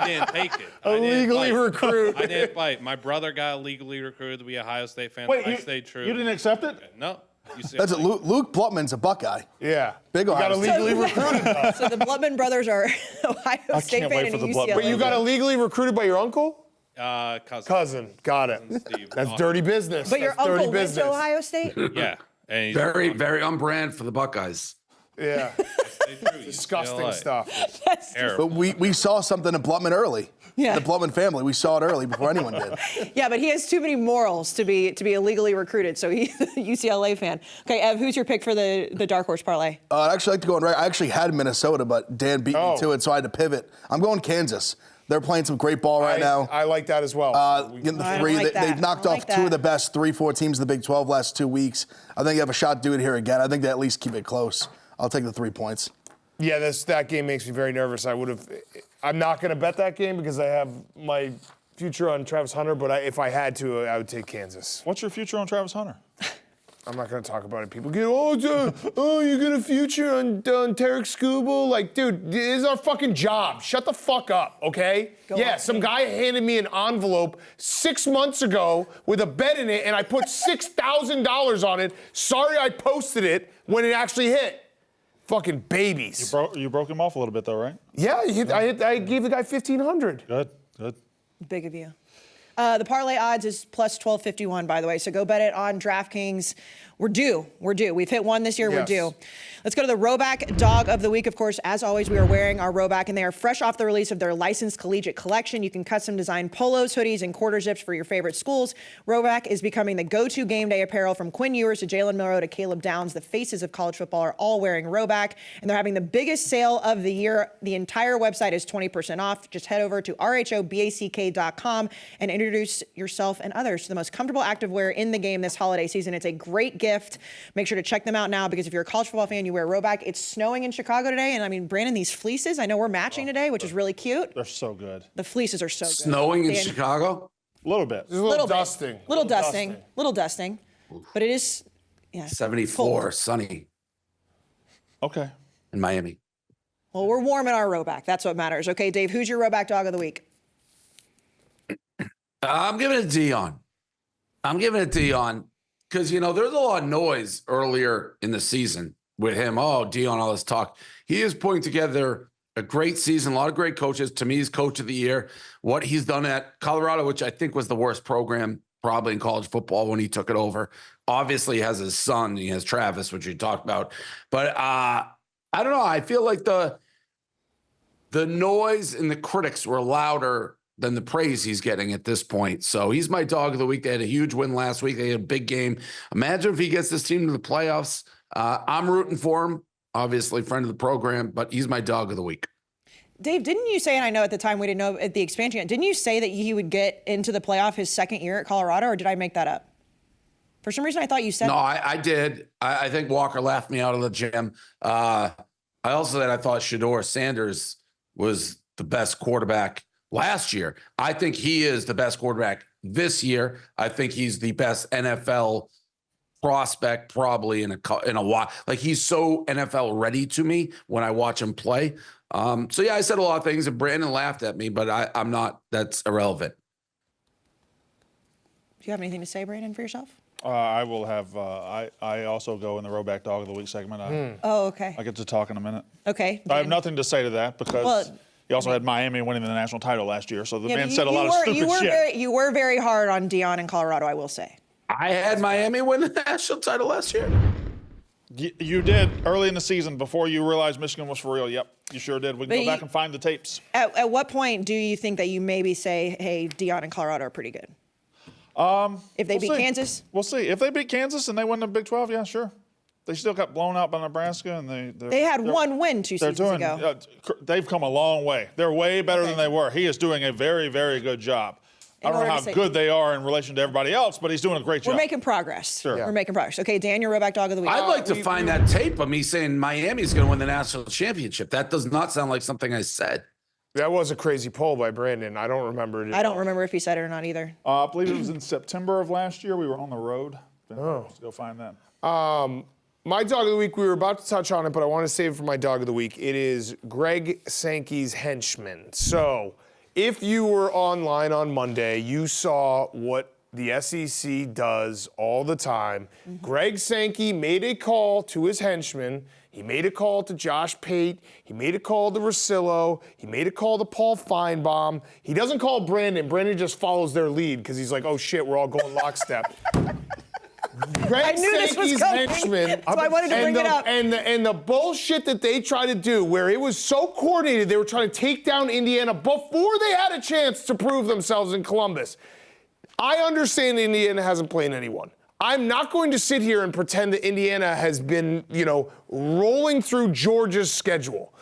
didn't take it. Illegally recruit. I didn't fight. My brother got illegally recruited to be a Ohio State fan. Wait, I you, stayed true. you didn't accept it? No. You see, That's it. Luke Blutman's a Buckeye. Yeah. Big You got Ohio State. illegally recruited. So the Blutman brothers are Ohio State can't fan wait and for a the Blutman. UCLA. Wait, you got illegally recruited by your uncle? cousin. Cousin. Got it. Steve. That's dirty business. But your That's dirty uncle went business. to Ohio State? Yeah. And he's Very, very on brand for the Buckeyes. Yeah. stayed true. Disgusting UCLA. stuff. Terrible. But we saw something in Blutman early. Yeah. The Blutman family, we saw it early before anyone did. Yeah, but he has too many morals to be illegally recruited, so he's a UCLA fan. Okay, Ev, who's your pick for the dark horse parlay? I'd actually like to go on right. I actually had Minnesota, but Dan beat me to it, so I had to pivot. I'm going Kansas. They're playing some great ball right now. I like that as well. Getting the I don't three, like that. they've knocked I don't off like two that. of the best 3-4 teams in the Big 12 last 2 weeks. I think you have a shot to do it here again. I think they at least keep it close. I'll take the 3 points. Yeah, that game makes me very nervous. I'm not going to bet that game because I have my future on Travis Hunter, but if I had to, I would take Kansas. What's your future on Travis Hunter? I'm not going to talk about it. People get, you got a future on Tarek Skubal? Like, dude, this is our fucking job. Shut the fuck up, okay? Some guy handed me an envelope 6 months ago with a bet in it, and I put $6,000 on it. Sorry I posted it when it actually hit. Fucking babies. You broke him off a little bit, though, right? Yeah, I gave the guy $1,500. Good. Big of you. The parlay odds is plus 1251, by the way. So go bet it on DraftKings. We're due. We've hit one this year. We're Yes. due. Let's go to the Robak Dog of the Week. Of course, as always, we are wearing our Robak, and they are fresh off the release of their licensed collegiate collection. You can custom design polos, hoodies, and quarter zips for your favorite schools. Robak is becoming the go-to game day apparel from Quinn Ewers to Jalen Milroe to Caleb Downs. The faces of college football are all wearing Robak, and they're having the biggest sale of the year. The entire website is 20% off. Just head over to rhoback.com and introduce yourself and others to the most comfortable activewear in the game this holiday season. It's a great gift. Make sure to check them out now because if you're a college football fan, you wear Robak. It's snowing in Chicago today, and I mean, Brandon, these fleeces, I know we're matching today, which is really cute. They're so good. The fleeces are so good. Snowing in They- Chicago? A little bit. There's a little bit. dusting. Little dusting. But it is, 74, cold. sunny Okay. in Miami. Well, we're warm in our Robak. That's what matters. Okay, Dave, who's your Robak Dog of the Week? I'm giving it Dion. Because, there's a lot of noise earlier in the season with him. Oh, Dion, all this talk. He is putting together a great season, a lot of great coaches. To me, he's coach of the year. What he's done at Colorado, which I think was the worst program probably in college football when he took it over. Obviously, he has his son. He has Travis, which we talked about. But I don't know. I feel like the noise and the critics were louder than the praise he's getting at this point. So he's my dog of the week. They had a huge win last week. They had a big game. Imagine if he gets this team to the playoffs. I'm rooting for him. Obviously, friend of the program, but he's my dog of the week. Dave, didn't you say, and I know at the time we didn't know at the expansion, didn't you say that he would get into the playoff his second year at Colorado, or did I make that up? For some reason, I thought you said No, I did. I think Walker laughed me out of the gym. I also said I thought Shedeur Sanders was the best quarterback last year. I think he is the best quarterback this year. I think he's the best NFL prospect probably in a while. Like, he's so NFL ready to me when I watch him play. So yeah, I said a lot of things and Brandon laughed at me, but I'm not, that's irrelevant. Do you have anything to say, Brandon, for yourself? I will have. I also go in the Robak Dog of the Week segment. Oh, okay. I get to talk in a minute. Okay. I have nothing to say to that because he also had Miami winning the national title last year. So the man said a lot of stupid shit. You were very hard on Deion in Colorado, I will say. I had Miami win the national title last year. You did early in the season before you realized Michigan was for real. Yep, you sure did. We can go back and find the tapes. At what point do you think that you maybe say, hey, Deion and Colorado are pretty good? If they beat Kansas? We'll see. If they beat Kansas and they win the Big 12, yeah, sure. They still got blown out by Nebraska, and they had one win 2 seasons ago. They've come a long way. They're way better than they were. He is doing a very, very good job. I don't know how good they are in relation to everybody else, but he's doing a great job. We're making progress. Sure. We're making progress. Okay, Dan, your Robak Dog of the Week. I'd like to find that tape of me saying Miami's going to win the national championship. That does not sound like something I said. That was a crazy poll by Brandon. I don't remember it. I don't remember if he said it or not either. I believe it was in September of last year. We were on the road. Let's go find that. My Dog of the Week, we were about to touch on it, but I want to save it for my Dog of the Week. It is Greg Sankey's henchman. So, if you were online on Monday, you saw what the SEC does all the time. Greg Sankey made a call to his henchmen. He made a call to Josh Pate. He made a call to Russillo. He made a call to Paul Feinbaum. He doesn't call Brandon. Brandon just follows their lead because he's like, oh, shit, we're all going lockstep. Greg I knew this was coming, so I wanted to bring it up. And the bullshit that they tried to do, where it was so coordinated, they were trying to take down Indiana before they had a chance to prove themselves in Columbus. I understand Indiana hasn't played anyone. I'm not going to sit here and pretend that Indiana has been, rolling through Georgia's schedule.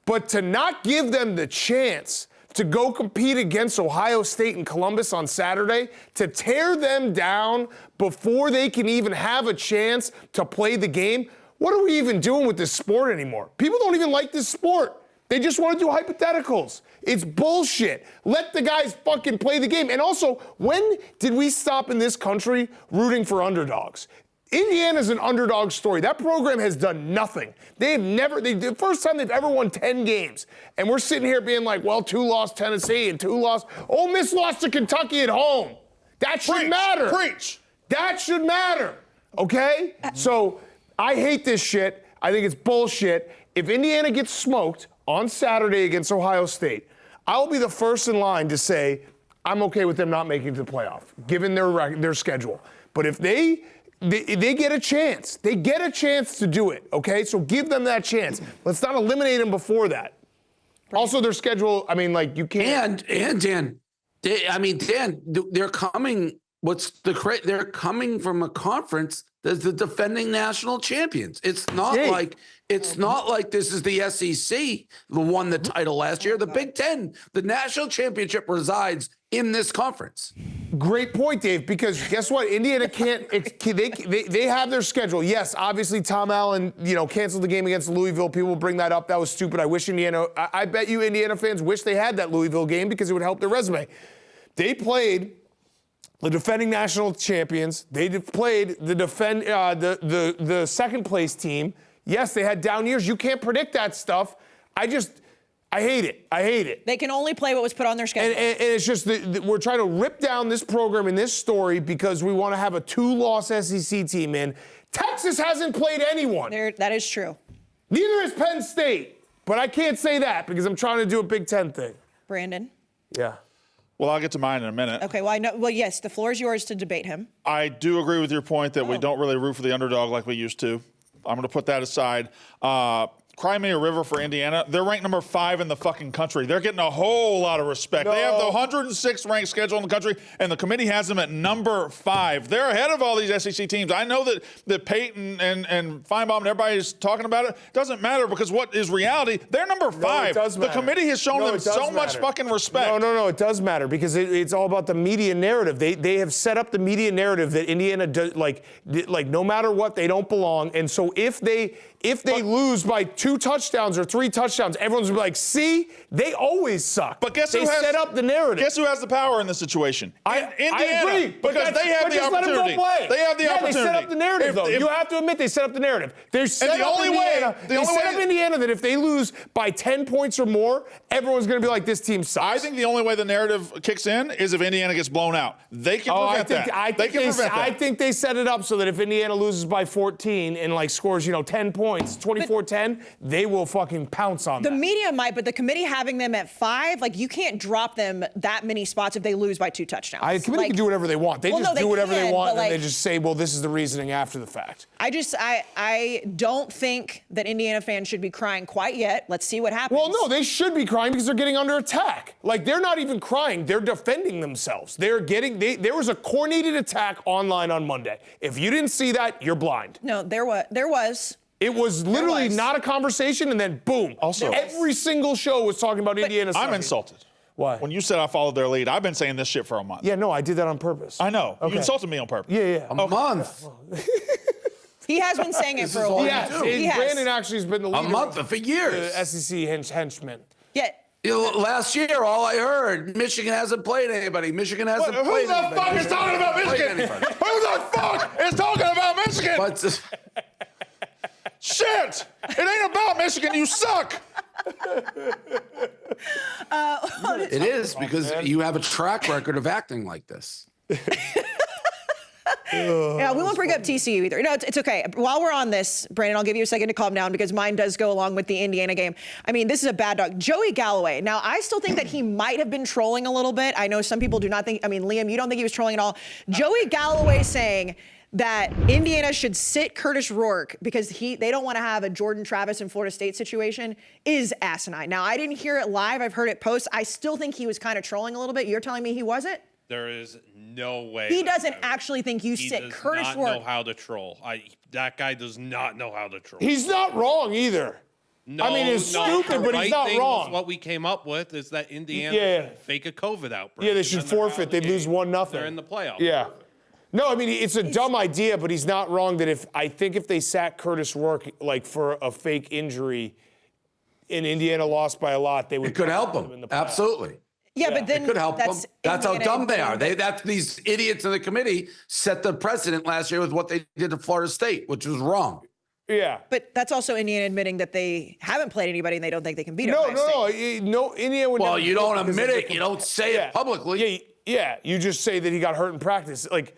But to not give them the chance to go compete against Ohio State and Columbus on Saturday, to tear them down before they can even have a chance to play the game, what are we even doing with this sport anymore? People don't even like this sport. They just want to do hypotheticals. It's bullshit. Let the guys fucking play the game. And also, when did we stop in this country rooting for underdogs? Indiana's an underdog story. That program has done nothing. The first time they've ever won 10 games. And we're sitting here being like, well, 2 lost Tennessee and 2 lost. Ole Miss lost to Kentucky at home. That should matter. Preach. That should matter. Okay? So I hate this shit. I think it's bullshit. If Indiana gets smoked on Saturday against Ohio State, I'll be the first in line to say I'm okay with them not making it to the playoff, given their schedule. But if they get a chance. They get a chance to do it, okay? So give them that chance. Let's not eliminate them before that. Also, their schedule, you can't. And Dan, they're coming. They're coming from a conference that's the defending national champions. It's not like this is the SEC who won the title last year. The Big Ten, the national championship resides in this conference. Great point, Dave, because guess what? Indiana can't, they have their schedule. Yes, obviously Tom Allen, canceled the game against Louisville. People will bring that up. That was stupid. I wish I bet you Indiana fans wish they had that Louisville game because it would help their resume. They played the defending national champions. They played the second place team. Yes, they had down years. You can't predict that stuff. I hate it. They can only play what was put on their schedule. And it's just we're trying to rip down this program and this story because we want to have a 2-loss SEC team in. Texas hasn't played anyone. That is true. Neither has Penn State. But I can't say that because I'm trying to do a Big Ten thing. Brandon? Yeah. Well, I'll get to mine in a minute. Okay, well, I know. Well, yes, the floor is yours to debate him. I do agree with your point that we don't really root for the underdog like we used to. I'm going to put that aside. Cry me a river for Indiana. They're ranked number 5 in the fucking country. They're getting a whole lot of respect. They have the 106th ranked schedule in the country, and the committee has them at number 5. They're ahead of all these SEC teams. I know that Peyton and Feinbaum and everybody's talking about it. Doesn't matter because what is reality? They're number 5. No, it does matter. The committee has shown them so much fucking respect. No, it does matter because it's all about the media narrative. They have set up the media narrative that Indiana does, like no matter what, they don't belong. And so if they lose by 2 2 touchdowns or 3 touchdowns, everyone's gonna be like, see, they always suck. But guess they who has, set up the narrative. Guess who has the power in this situation? Indiana. I agree, because they have the just let 'em go opportunity. play. They have the opportunity. They set up the narrative, though. You have to admit they set up the narrative. They set up Indiana that if they lose by 10 points or more, everyone's going to be like, this team sucks. I think the only way the narrative kicks in is if Indiana gets blown out. They can prevent that. I think they set it up so that if Indiana loses by 14 and like scores, 10 points, 24-10, they will fucking pounce on the that. The media might, but the committee having them at 5, like you can't drop them that many spots if they lose by 2 touchdowns. The committee can do whatever they want. They do whatever they want, and like, then they just say, well, this is the reasoning after the fact. I don't think that Indiana fans should be crying quite yet. Let's see what happens. Well, no, they should be crying because they're getting under attack. Like, they're not even crying. They're defending themselves. There was a coordinated attack online on Monday. If you didn't see that, you're blind. No, there was. It was literally not a conversation, and then boom. Also, every single show was talking about Indiana. I'm insulted. Why? When you said I followed their lead, I've been saying this shit for a month. Yeah, no, I did that on purpose. I know. Okay. You insulted me on purpose. Yeah. A month. He has been saying it for a while. Yes, Brandon actually has been the leader. A month for years. The SEC henchman. Yeah. Last year, all I heard, Michigan hasn't played anybody. Michigan hasn't played anybody. Who the fuck is talking about Michigan? Who the fuck is talking about Michigan? But, shit! It ain't about Michigan. You suck. it is because you have a track record of acting like this. Yeah, we won't bring up TCU either. No, it's okay. While we're on this, Brandon, I'll give you a second to calm down because mine does go along with the Indiana game. I mean, this is a bad dog. Joey Galloway. Now, I still think that he might have been trolling a little bit. I know some people do not think, Liam, you don't think he was trolling at all. Joey Galloway saying that Indiana should sit Curtis Rourke because they don't want to have a Jordan Travis and Florida State situation is asinine. Now, I didn't hear it live. I've heard it post. I still think he was kind of trolling a little bit. You're telling me he wasn't? There is no way. He doesn't actually think you sit Curtis Rourke. He does not know how to troll. That guy does not know how to troll. He's not wrong either. No, I mean, it's stupid, but he's not wrong. What we came up with is that Indiana fake a COVID outbreak. Yeah, they should forfeit. They'd lose 1-0. They're in the playoffs. Yeah. No, I mean, it's a dumb idea, but he's not wrong that if they sat Curtis Rourke like for a fake injury and Indiana lost by a lot, they would. It could help them. Absolutely. Yeah, but then it could help them. That's how Indiana dumb they are. That's these idiots in the committee set the precedent last year with what they did to Florida State, which was wrong. Yeah. But that's also Indiana admitting that they haven't played anybody and they don't think they can beat No, Ohio State. no. Indiana would. Well, never you do don't it because admit of it. You don't say it publicly. Yeah. You just say that he got hurt in practice. Like,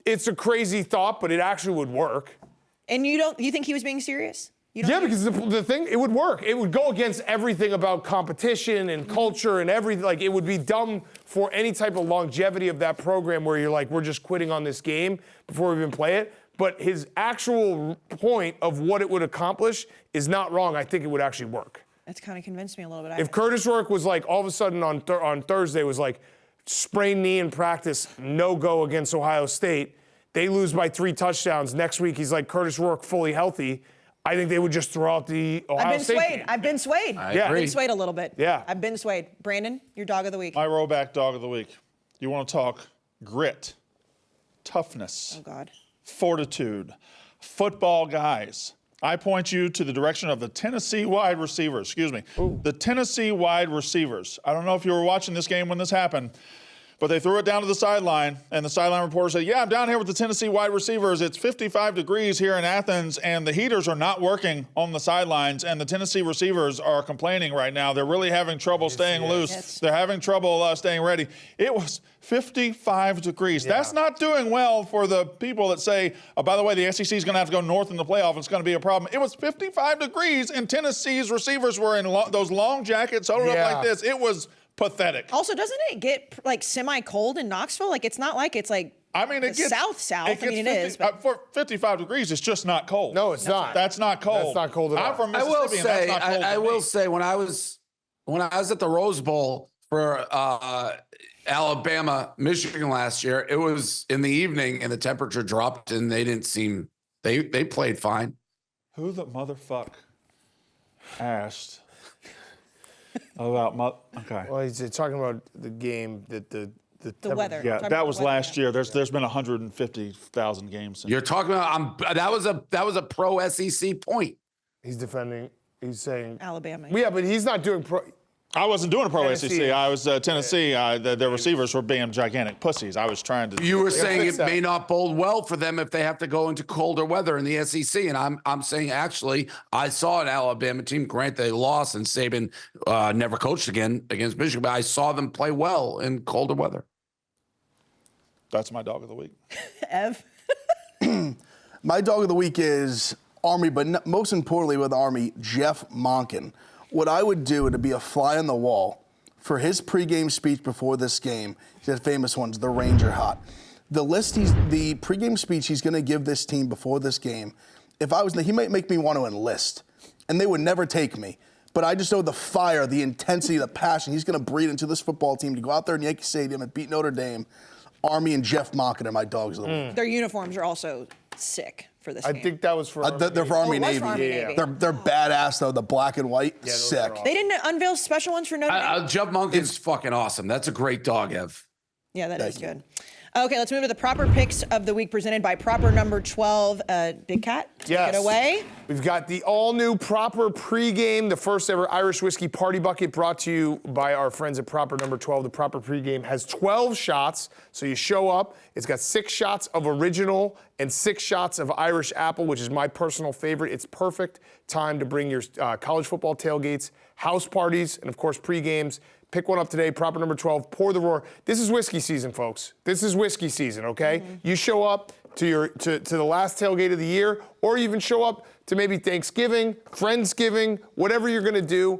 it's a crazy thought, but it actually would work. And you think he was being serious? Yeah, because the thing, it would work. It would go against everything about competition and culture and everything. Like, it would be dumb for any type of longevity of that program where you're like, we're just quitting on this game before we even play it. But his actual point of what it would accomplish is not wrong. I think it would actually work. That's kind of convinced me a little bit. If Curtis Rourke was like, all of a sudden on Thursday was like, sprained knee in practice, no go against Ohio State, they lose by 3 touchdowns. Next week, he's like Curtis Rourke fully healthy. I think they would just throw out the Ohio State game. I've been swayed. I've been swayed a little bit. Yeah. I've been swayed. Brandon, your dog of the week. My Robak dog of the week. You want to talk grit, toughness, Oh, God. fortitude, football guys. I point you to the direction of the Tennessee wide receivers. The Tennessee wide receivers. I don't know if you were watching this game when this happened, but they threw it down to the sideline, and the sideline reporter said, yeah, I'm down here with the Tennessee wide receivers. It's 55 degrees here in Athens, and the heaters are not working on the sidelines, and the Tennessee receivers are complaining right now. They're really having trouble staying loose. Yes. They're having trouble staying ready. It was 55 degrees. Yeah. That's not doing well for the people that say, oh, by the way, the SEC is going to have to go north in the playoff. It's going to be a problem. It was 55 degrees, and Tennessee's receivers were in those long jackets, huddled up like this. It was pathetic. Also, doesn't it get like semi-cold in Knoxville? Like, it's not like it's like it gets south. It is. But for 55 degrees, it's just not cold. No, it's not. That's not cold. That's not cold at all. I'm from Mississippi, I will say when I was at the Rose Bowl for Alabama, Michigan last year, it was in the evening and the temperature dropped and they played fine. Who the motherfuck asked about okay. Well, he's talking about the game that the weather. Yeah, that was last year. There's been 150,000 games since. You're talking about that was a pro SEC point. He's defending. He's saying Alabama. Yeah, but he's not doing pro. I wasn't doing a pro Tennessee. ACC. I was Tennessee. The receivers were being gigantic pussies. I was trying to. You were saying fix it that. may not bode well for them if they have to go into colder weather in the SEC, and I'm saying actually I saw an Alabama team. Grant they lost, and Saban never coached again against Michigan, but I saw them play well in colder weather. That's my dog of the week. Ev? My dog of the week is Army, but most importantly with Army, Jeff Monken. What I would do to be a fly on the wall for his pregame speech before this game, he had famous ones, the Ranger Hot. The pregame speech he's going to give this team before this game, if I was, he might make me want to enlist, and they would never take me. But I just know the fire, the intensity, the passion he's going to breathe into this football team to go out there in Yankee Stadium and beat Notre Dame. Army and Jeff Monken are my dogs of the week. Their uniforms are also sick for this I game. think that was for. They're for Army it was Navy. for Army Navy. They're badass though. The black and white, those sick. are awesome. They didn't unveil special ones for Notre Dame? Jeff Monken's fucking awesome. That's a great dog, Ev. Yeah, that is good. Okay, let's move to the proper picks of the week presented by proper number 12, Big Cat. Take Yes. it away. We've got the all-new Proper Pregame, the first ever Irish whiskey party bucket brought to you by our friends at Proper number 12. The Proper Pregame has 12 shots, so you show up. It's got 6 shots of original and 6 shots of Irish apple, which is my personal favorite. It's perfect time to bring your college football tailgates, house parties, and of course pre-games. Pick one up today, Proper number 12, pour the roar. This is whiskey season, folks. This is whiskey season, okay? You show up to the last tailgate of the year, or even show up to maybe Thanksgiving, Friendsgiving, whatever you're gonna do.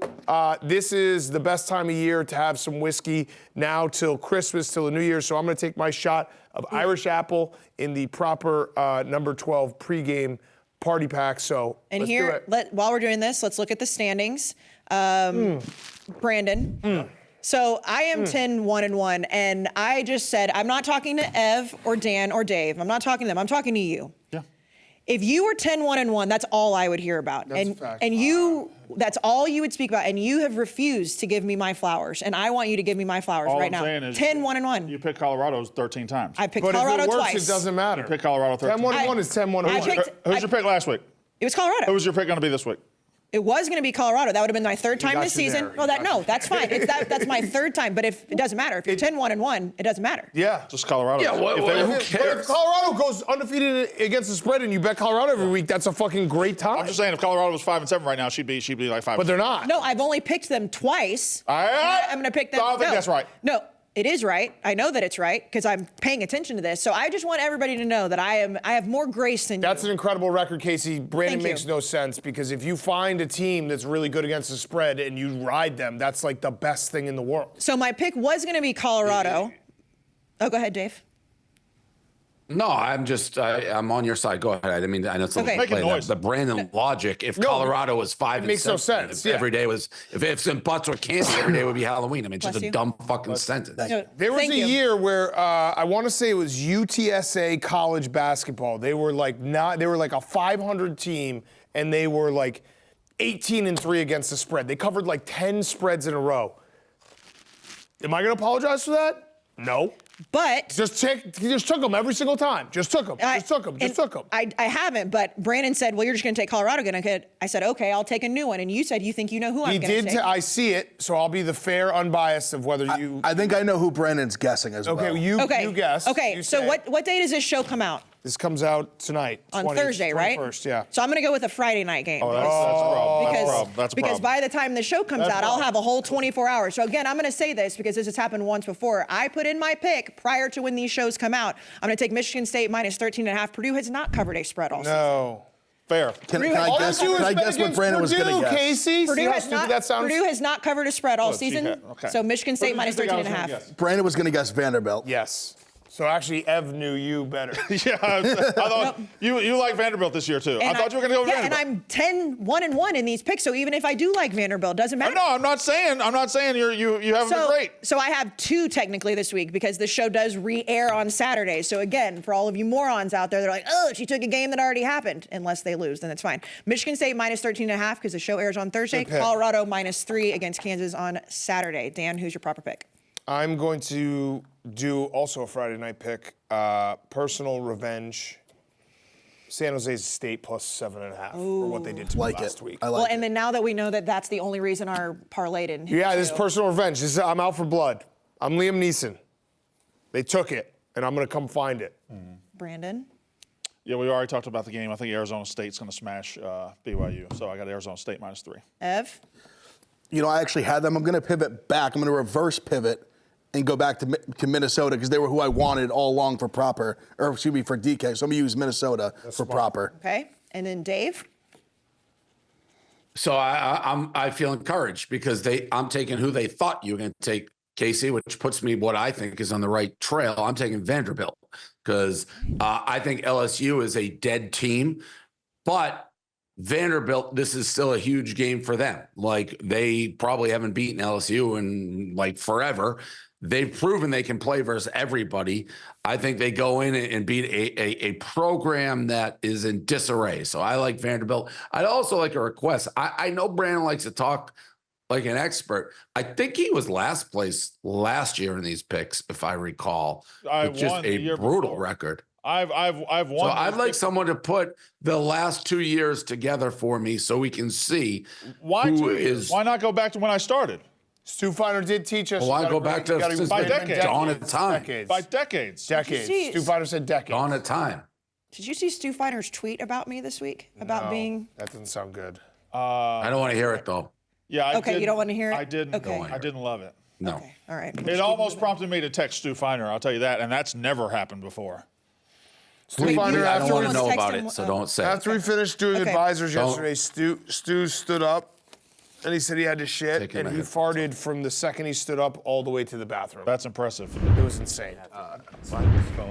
This is the best time of year to have some whiskey now till Christmas, till the New Year. So I'm gonna take my shot of Irish apple in the Proper number 12 pregame party pack. So And let's here, do it. while we're doing this, let's look at the standings. Brandon. So I am 10-1-1, and I just said, I'm not talking to Ev or Dan or Dave. I'm not talking to them. I'm talking to you. Yeah. If you were 10-1-1, that's all I would hear about. That's a fact. And that's all you would speak about. And you have refused to give me my flowers. And I want you to give me my flowers All right I'm now. saying is 10-1-1. You picked Colorado's 13 times. I picked But Colorado if it works, twice. it doesn't matter. You picked Colorado 13 10-1-1 is 10-1-1. Who's your pick last week? It was Colorado. Who's your pick going to be this week? It was going to be Colorado. That would have been my third time got this you season. there. Well, that's fine. That's my third time. But if it doesn't matter, if you're 10-1-1, it doesn't matter. Yeah. Just Colorado. Yeah, If they- who But cares? if Colorado goes undefeated against the spread and you bet Colorado every week, that's a fucking great time. I'm just saying, if Colorado was 5-7 right now, she'd be like 5. But they're not. No, I've only picked them twice. I'm going to pick them. I don't think that's right. No, it is right. I know that it's right because I'm paying attention to this. So I just want everybody to know that I have more grace than That's you. an incredible record, Casey. Brandon Thank makes you. no sense because if you find a team that's really good against the spread and you ride them, that's like the best thing in the world. So my pick was going to be Colorado. Oh, go ahead, Dave. No, I'm on your side. Go ahead. I mean, I know someone's Okay. Making playing noise. The Brandon logic, if No, Colorado was 5 and makes no 7, sense, if yeah. every day was, if ifs and buts were candy, every day would be Halloween. I mean, it's just Bless a you. dumb fucking sentence. No, There was thank a you. year where I want to say it was UTSA college basketball. They were like a 500 team, and they were like 18-3 against the spread. They covered like 10 spreads in a row. Am I going to apologize for that? No. But Just took them every single time. Just took them. Just took them. I haven't, but Brandon said, well, you're just going to take Colorado again. I said, okay, I'll take a new one. And you said you think you know who I'm He going to did. take. I see it, so I'll be the fair, unbiased of whether you. I think I know who Brandon's guessing as well. Okay, you guess. Okay, You so say. what day does this show come out? This comes out tonight. On Thursday, right? 21st, yeah. So I'm going to go with a Friday night game. Oh, that's a problem. That's a because problem. by the time the show comes That's out, a I'll problem. have a whole 24 hours. So again, I'm going to say this because this has happened once before. I put in my pick prior to when these shows come out. I'm going to take Michigan State minus 13.5. Purdue has not covered a spread all season. No. Fair. Can Purdue I has- guess, All you do can I is bet guess what against Brandon was going Purdue, to guess? Casey. See Purdue how has, stupid not, that sounds? Purdue has not covered a spread all Oh, season. okay. So Michigan State What minus did you think I was 13.5. gonna guess? Brandon was going to guess Vanderbilt. Yes. So actually, Ev knew you better. Yeah, I thought you like Vanderbilt this year too. I thought you were going to go with Yeah, Vanderbilt. and I'm 10-1-1 in these picks. So even if I do like Vanderbilt, doesn't matter. No, I'm not saying you haven't been great. So I have 2 technically this week because the show does re-air on Saturday. So again, for all of you morons out there, they're like, oh, she took a game that already happened. Unless they lose, then it's fine. Michigan State minus 13.5 because the show airs on Thursday. Good pick. Colorado minus 3 against Kansas on Saturday. Dan, who's your proper pick? I'm going to do also a Friday night pick. Personal revenge. San Jose State plus 7.5 for what they did to me last week. I like Well, it. and then now that we know that that's the only reason our parlay didn't hit Yeah, this is too. personal revenge. I'm out for blood. I'm Liam Neeson. They took it, and I'm going to come find it. Brandon? Yeah, we already talked about the game. I think Arizona State's going to smash BYU. So I got Arizona State -3. Ev? You know, I actually had them. I'm going to pivot back. I'm going to reverse pivot and go back to Minnesota because they were who I wanted all along for for DK. So I'm going to use Minnesota for proper. Okay. And then Dave? So I feel encouraged because I'm taking who they thought you were going to take, Casey, which puts me what I think is on the right trail. I'm taking Vanderbilt because I think LSU is a dead team, but Vanderbilt, this is still a huge game for them. Like, they probably haven't beaten LSU in like forever. They've proven they can play versus everybody. I think they go in and beat a program that is in disarray. So I like Vanderbilt. I'd also like a request. I know Brandon likes to talk like an expert. I think he was last place last year in these picks, if I recall. I with just won the a year brutal before. record. I've won. So I'd those like picks. someone to put the last 2 years together for me so we can see Why who 2 years? is. Why not go back to when I started? Stu Feiner did teach us. Well, I you go gotta back bring- to you gotta by bring decades. Dawn at time. Decades. By decades. Decades. see- Stu Feiner said decades. On a time. Did you see Stu Feiner's tweet about me this week? About being... That doesn't sound good. I don't want to hear it though. Yeah. Okay, you don't wanna hear it? I didn't. Okay. I didn't love it. No. Okay, all right. It almost prompted me to text Stu Feiner. I'll tell you that, and that's never happened before. Stu Wait, Feiner, you- I don't after, want to Someone's know about texting- it, so don't say. after we finished doing Okay. advisors Don't- yesterday, Stu stood up and he said he had to shit, Taking and my he headphones farted from the second he stood up all the way to the bathroom. That's impressive. It was insane.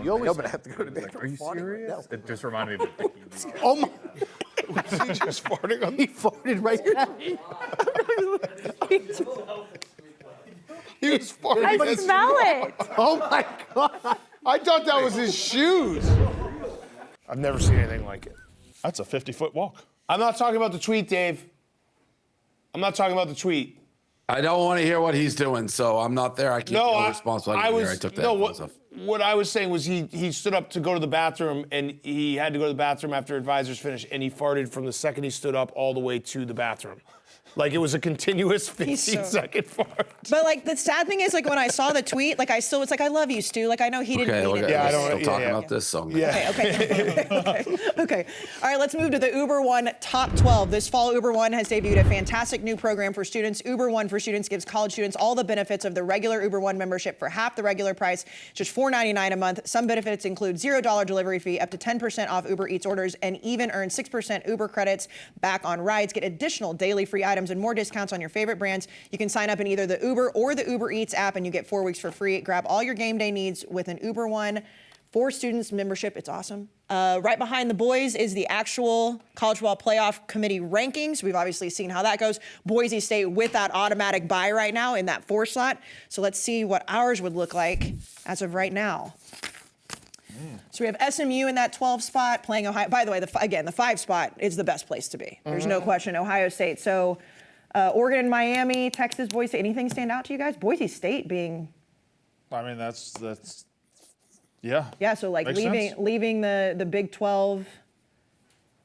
You always have to go to the Are you serious? It just reminded me of the Oh my! he just farting on He farted right now. He was farting. I as- smell it. Oh my God! I thought that was his shoes. I've never seen anything like it. That's a 50-foot walk. I'm not talking about the tweet, Dave. I'm not talking about the tweet. I don't want to hear what he's doing, so I'm not there. I can't No, be responsible. I was. I took that. No, what I was saying was he stood up to go to the bathroom, and he had to go to the bathroom after advisors finished, and he farted from the second he stood up all the way to the bathroom. Like it was a continuous 15-second fart. But like the sad thing is, like when I saw the tweet, like I still was like, I love you, Stu. Like I know he didn't Okay, mean okay. it. Yeah, I We're don't- still yeah, talking yeah. about this song. Yeah. Okay. All right, let's move to the Uber One Top 12. This fall, Uber One has debuted a fantastic new program for students. Uber One for Students gives college students all the benefits of the regular Uber One membership for half the regular price, just $4.99 a month. Some benefits include $0 delivery fee, up to 10% off Uber Eats orders, and even earn 6% Uber credits back on rides. Get additional daily free items and more discounts on your favorite brands. You can sign up in either the Uber or the Uber Eats app, and you get 4 weeks for free. Grab all your game day needs with an Uber One for Students membership. It's awesome. Right behind the boys is the actual College Football Playoff Committee rankings. We've obviously seen how that goes. Boise State with that automatic bye right now in that 4 slot. So let's see what ours would look like as of right now. So we have SMU in that 12 spot playing Ohio. By the way, the 5 spot is the best place to be. There's no question. Ohio State. So Oregon, Miami, Texas, Boise State. Anything stand out to you guys? Boise State being... I mean, that's yeah. Yeah, so like Makes sense. leaving the Big 12.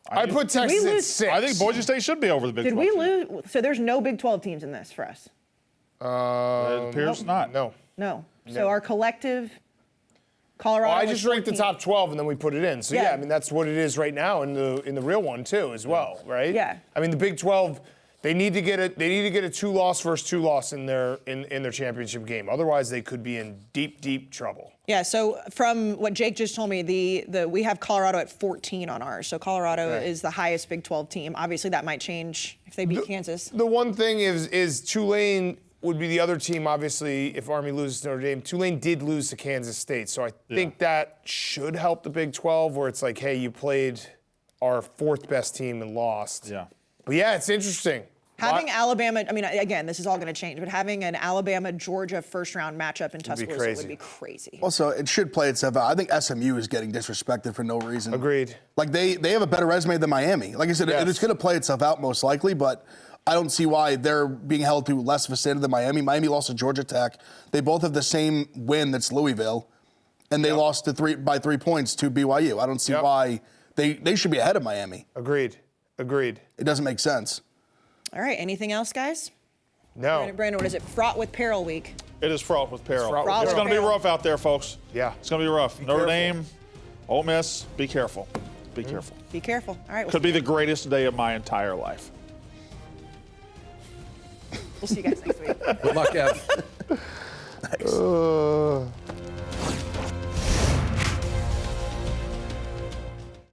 I put Texas we at lose- 6. I think Boise State should be over the Big Did 12. we lose? So there's no Big 12 teams in this for us. It appears not. No. No. So our collective, Colorado. Well, I was just ranked the 14. top 12 and then we put it in. So Yeah. yeah, I mean that's what it is right now in the real one too as well, right? Yeah. I mean the Big 12, they need to get a 2-loss versus 2-loss in their championship game. Otherwise they could be in deep trouble. Yeah. So from what Jake just told me, we have Colorado at 14 on ours. So Colorado Okay. is the highest Big 12 team. Obviously that might change if they beat Kansas. The one thing is Tulane would be the other team, obviously, if Army loses to Notre Dame. Tulane did lose to Kansas State, so I think that should help the Big 12, where it's like, hey, you played our 4th best team and lost. Yeah. But yeah, it's interesting. Having Alabama, I mean, again, this is all going to change, but having an Alabama-Georgia first-round matchup in Tuscaloosa crazy. would be crazy. Also, it should play itself out. I think SMU is getting disrespected for no reason. Agreed. Like they have a better resume than Miami. Like I said, Yes. it's going to play itself out most likely, but I don't see why they're being held to less of a standard than Miami. Miami lost to Georgia Tech. They both have the same win that's Louisville, and they lost by 3 points to BYU. I don't see why They should be ahead of Miami. Agreed. It doesn't make sense. All right, anything else, guys? No. Brandon, what is it? Fraught with peril week. It is fraught with peril. fraught It's with going to be peril. rough out there, folks. Yeah. It's going to be rough. Notre careful. Dame, Ole Miss, be careful. Be careful. Be careful. All right. Could be the greatest day of my entire life. We'll see you guys next week. Good luck, Ev. Nice.